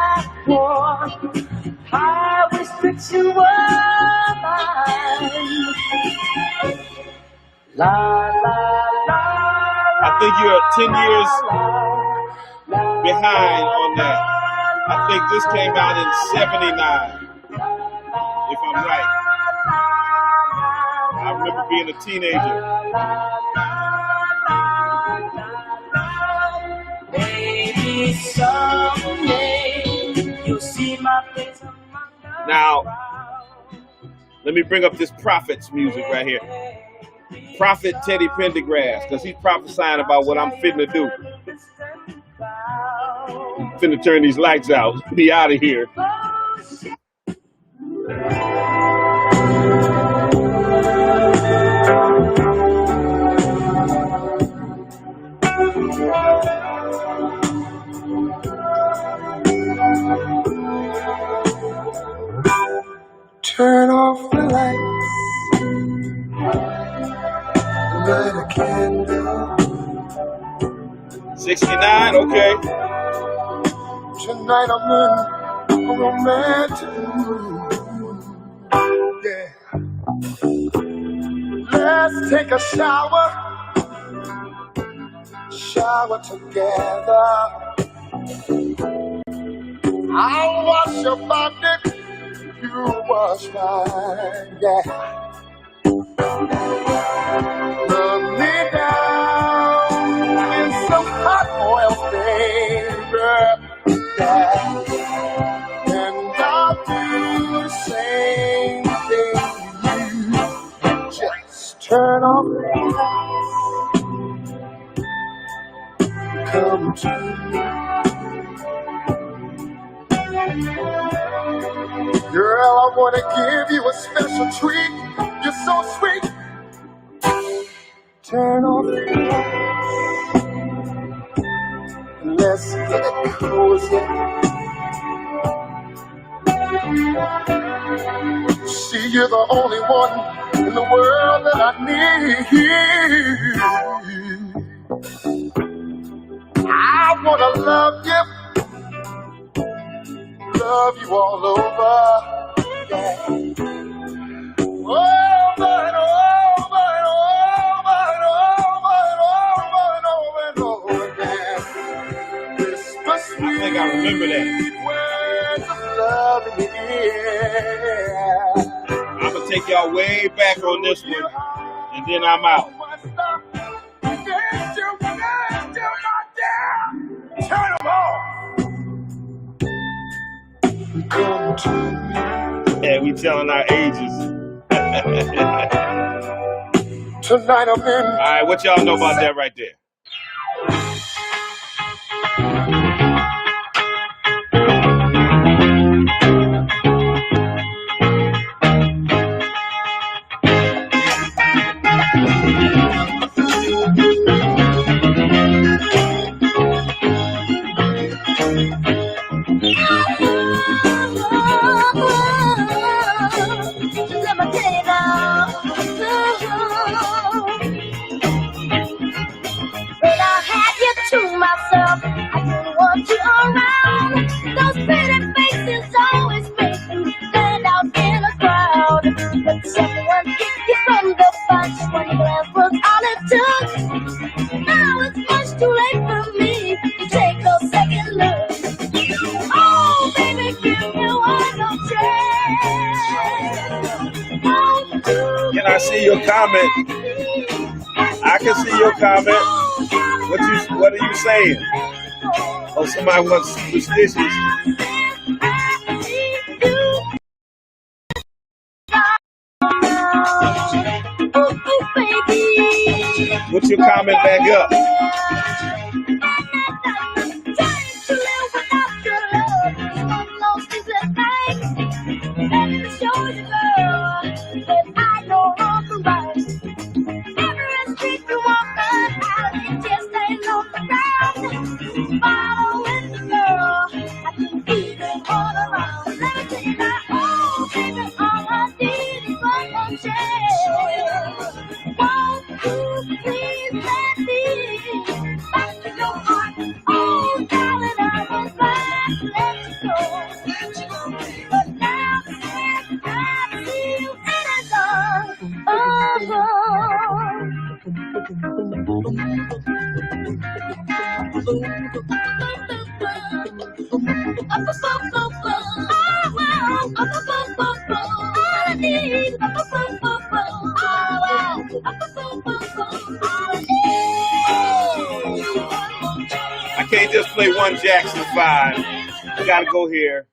wore? I wish that you were mine. La la la. I think you're 10 years behind on that. I think this came out in 79, if I'm right. I remember being a teenager. Maybe someday you'll see my face. Now, let me bring up this Prophet's music right here. Prophet Teddy Pendergrass, because he's prophesying about what I'm finna do. I'm finna turn these lights out. Be out of here. Turn off the lights, light a candle. 69, okay. Tonight I'm in a romantic mood. Yeah. Let's take a shower together. I'll wash your body, you wash mine, yeah. Rub me down in some hot oil, baby, yeah. And I'll do the same thing. Just turn off the lights, come to me. Girl, I want to give you a special treat. You're so sweet. Turn off the lights. Let's get cozy. See, you're the only one in the world that I need. I want to love you all over, yeah. Over and over and over and over and over and over again. Whisper sweet, I think I remember that. Words of love in the air. I'm gonna take y'all way back on this one, and then I'm out. Turn them off. Come to me. Yeah, we telling our ages. Tonight I'm in. All right, what y'all know about that right there? To myself, I didn't see your comment. I can see your comment. What are you saying? Oh, somebody wants superstitious. Put your comment back up. I can't just play one Jackson 5. You gotta go here.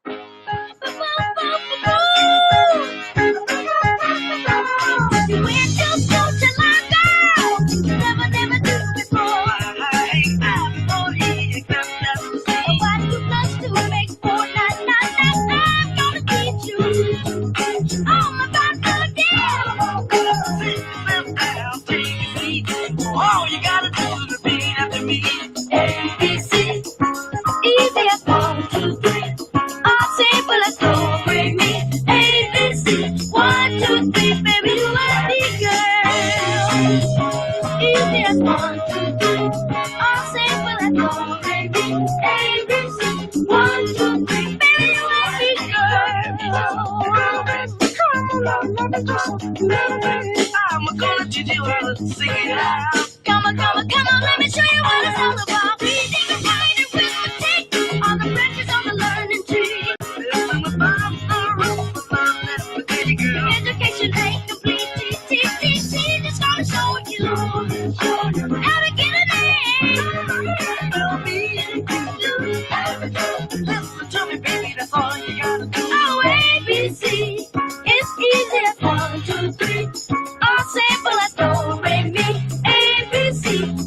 I'm gonna teach you how to sing it out. Come on, let me show you what it's all about. Reading and writing, arithmetic, all the branches on the learning tree. Listen about the room, education ain't complete. Just gonna show you how to get a name. Listen to me, baby, that's all you gotta do. Oh, ABC, it's easy as 1, 2, 3. All simple as do, re, mi, ABC.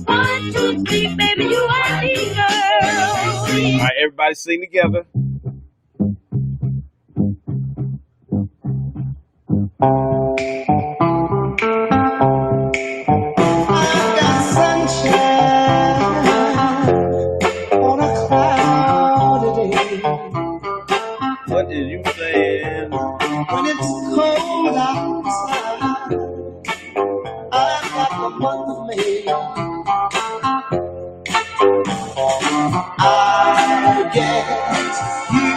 1, 2, 3, baby, you are the girl. All right, everybody sing together. I've got sunshine on a cloudy day. What is you saying? When it's cold outside, I've got the month of May. I guess you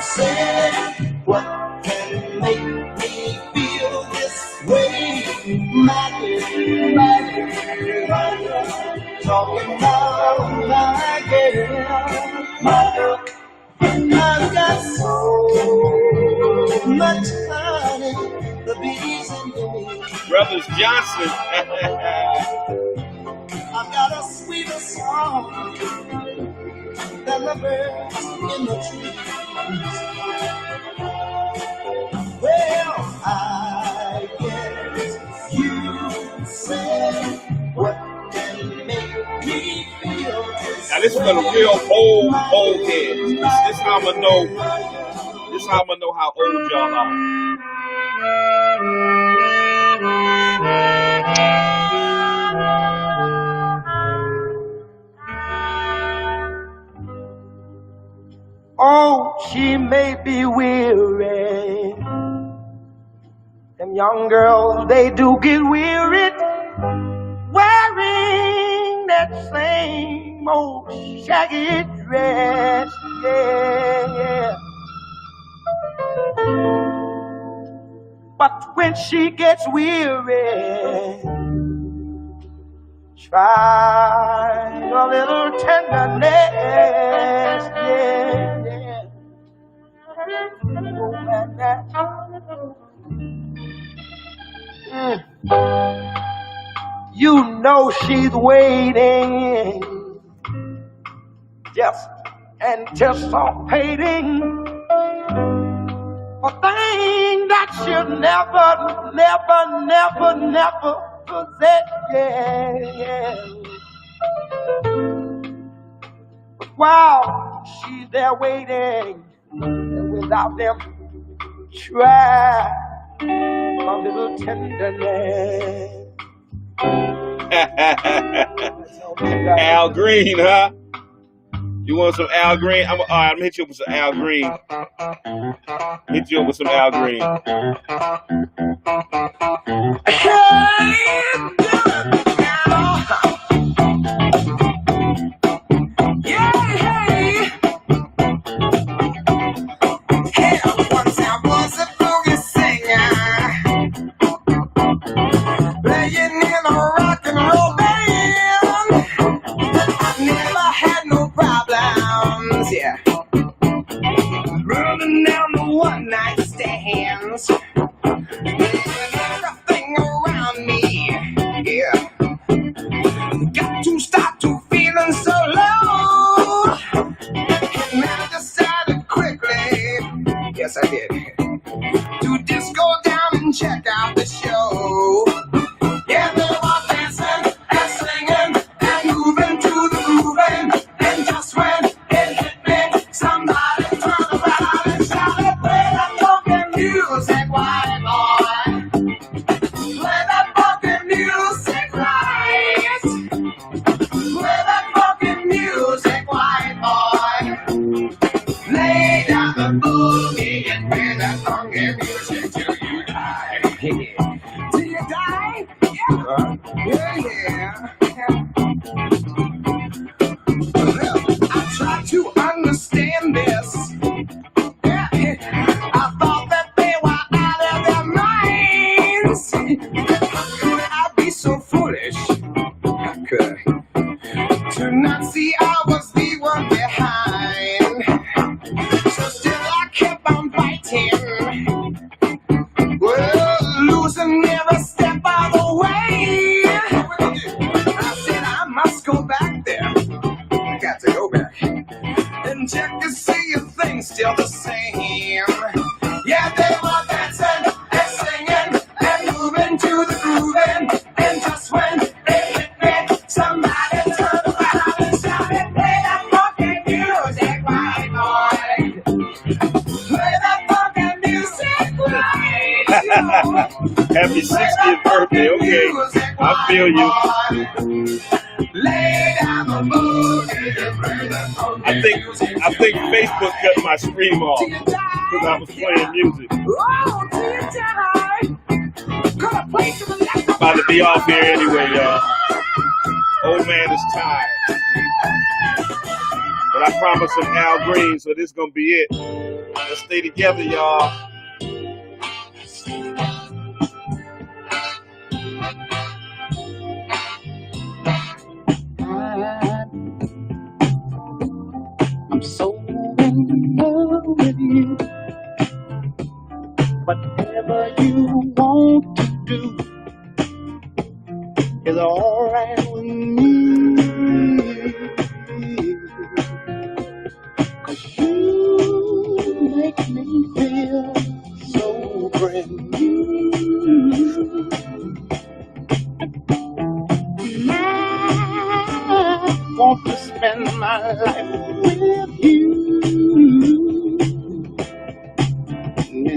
said what can make me feel this way. Matter, talking about my girl, my girl. I've got so much honey, the bees in me. Brothers Johnson. I've got a sweeter song than the birds in the trees. Well, I guess you said what can make me feel this. Now this is for the real old heads. This is how I'ma know. This is how I'ma know how old y'all are. Oh, she may be weary. Them young girls, they do get weary wearing that same old shaggy dress. Yeah. But when she gets weary, try a little tenderness. Yeah. You know she's waiting, just anticipating a thing that she'll never, never, never, never possess. Yeah. But while she's there waiting, without them, try a little tenderness. Al Green, huh? You want some Al Green? I'm gonna hit you up with some Al Green. Hit you up with some Al Green. Everything around me, yeah, got to stop to feeling so low, and I decided quickly, yes I did, to just go down and check out the show. Yeah, they were dancing and singing and moving to the grooving, and just when it hit me, somebody turned around and shouted, play that funky music, white boy. Play that funky music, right? Play that funky music, white boy. Lay down the boogie and play that funky music till you die. Yeah. Till you die? Yeah. I try to understand this. Yeah. I thought that they were out of their minds. How could I be so foolish? How could I? To not see I was the one behind. So still I kept on fighting. Well, losing every step of the way. I said I must go back there. I got to go back and check to see if things still the same. Yeah, they were dancing and singing and moving to the grooving, and just when it hit me, somebody turned around and shouted, play that funky music, white boy. Play that funky music, right? Happy 60th birthday. Okay, I feel you. Lay down the boogie and play that funky music. I think Facebook cut my stream off because I was playing music. Oh, till you die. Gonna play to the left. About to be off here anyway, y'all. Old man is tired. But I promised him Al Green, so this is gonna be it. Let's stay together, y'all. I'm so in love with you. Whatever you want to do is alright with me. 'Cause you make me feel so brand new. I want to spend my life with you.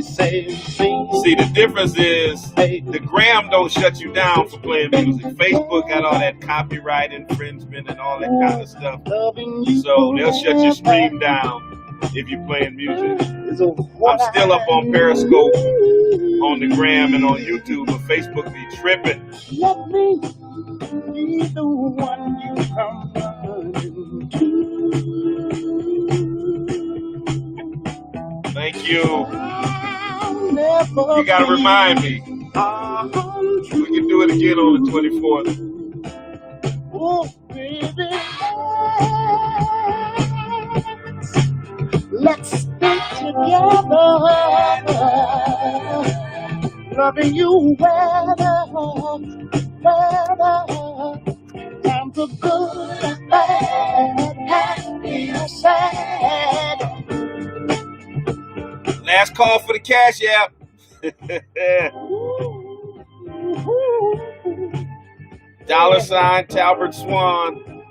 See, the difference is the gram don't shut you down for playing music. Facebook got all that copyright infringement and all that kind of stuff. So they'll shut your stream down if you're playing music. I'm still up on Periscope, on the gram, and on YouTube, but Facebook be tripping. Let me be the one you come running to. Thank you. You gotta remind me. We can do it again on the 24th. Oh, baby, let's stay together, loving you better. times are good and bad, happy or sad. Last call for the cash app. $sign talbertswan.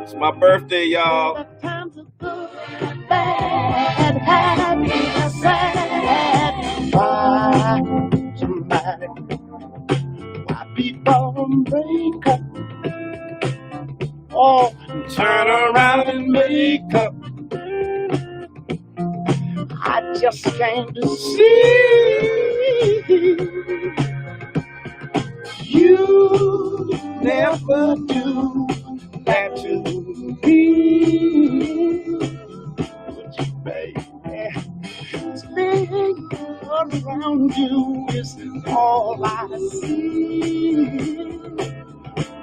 It's my birthday, y'all. Times are good and bad, happy or sad. Why somebody, why people break up? Oh, turn around and make up. I just came to see you never do that to me. Would you, baby? Spinning around you is all I see.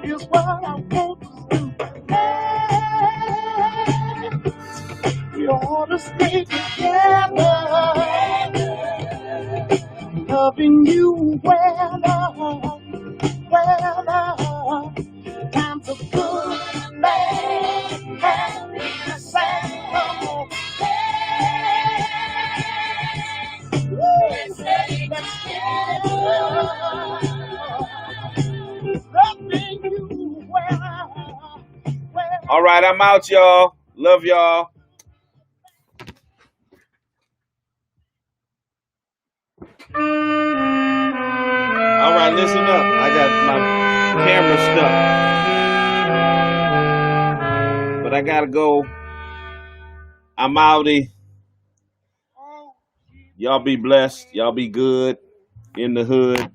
Is what I want to do. We ought to stay together, loving you well, times are good, bad, happy, sad. Let's stay together, loving you well. All right, I'm out, y'all. Love y'all. All right, listen up. I got my camera stuck. But I gotta go. I'm outie. Y'all be blessed. Y'all be good in the hood.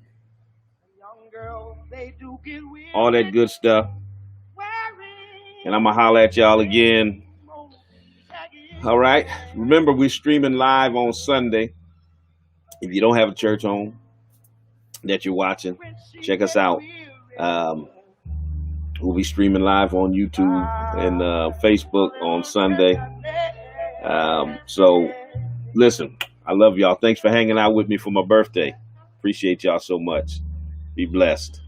All that good stuff. And I'm gonna holler at y'all again. All right. Remember, we're streaming live on Sunday. If you don't have a church home that you're watching, check us out. We'll be streaming live on YouTube and Facebook on Sunday. So, listen, I love y'all. Thanks for hanging out with me for my birthday. Appreciate y'all so much. Be blessed.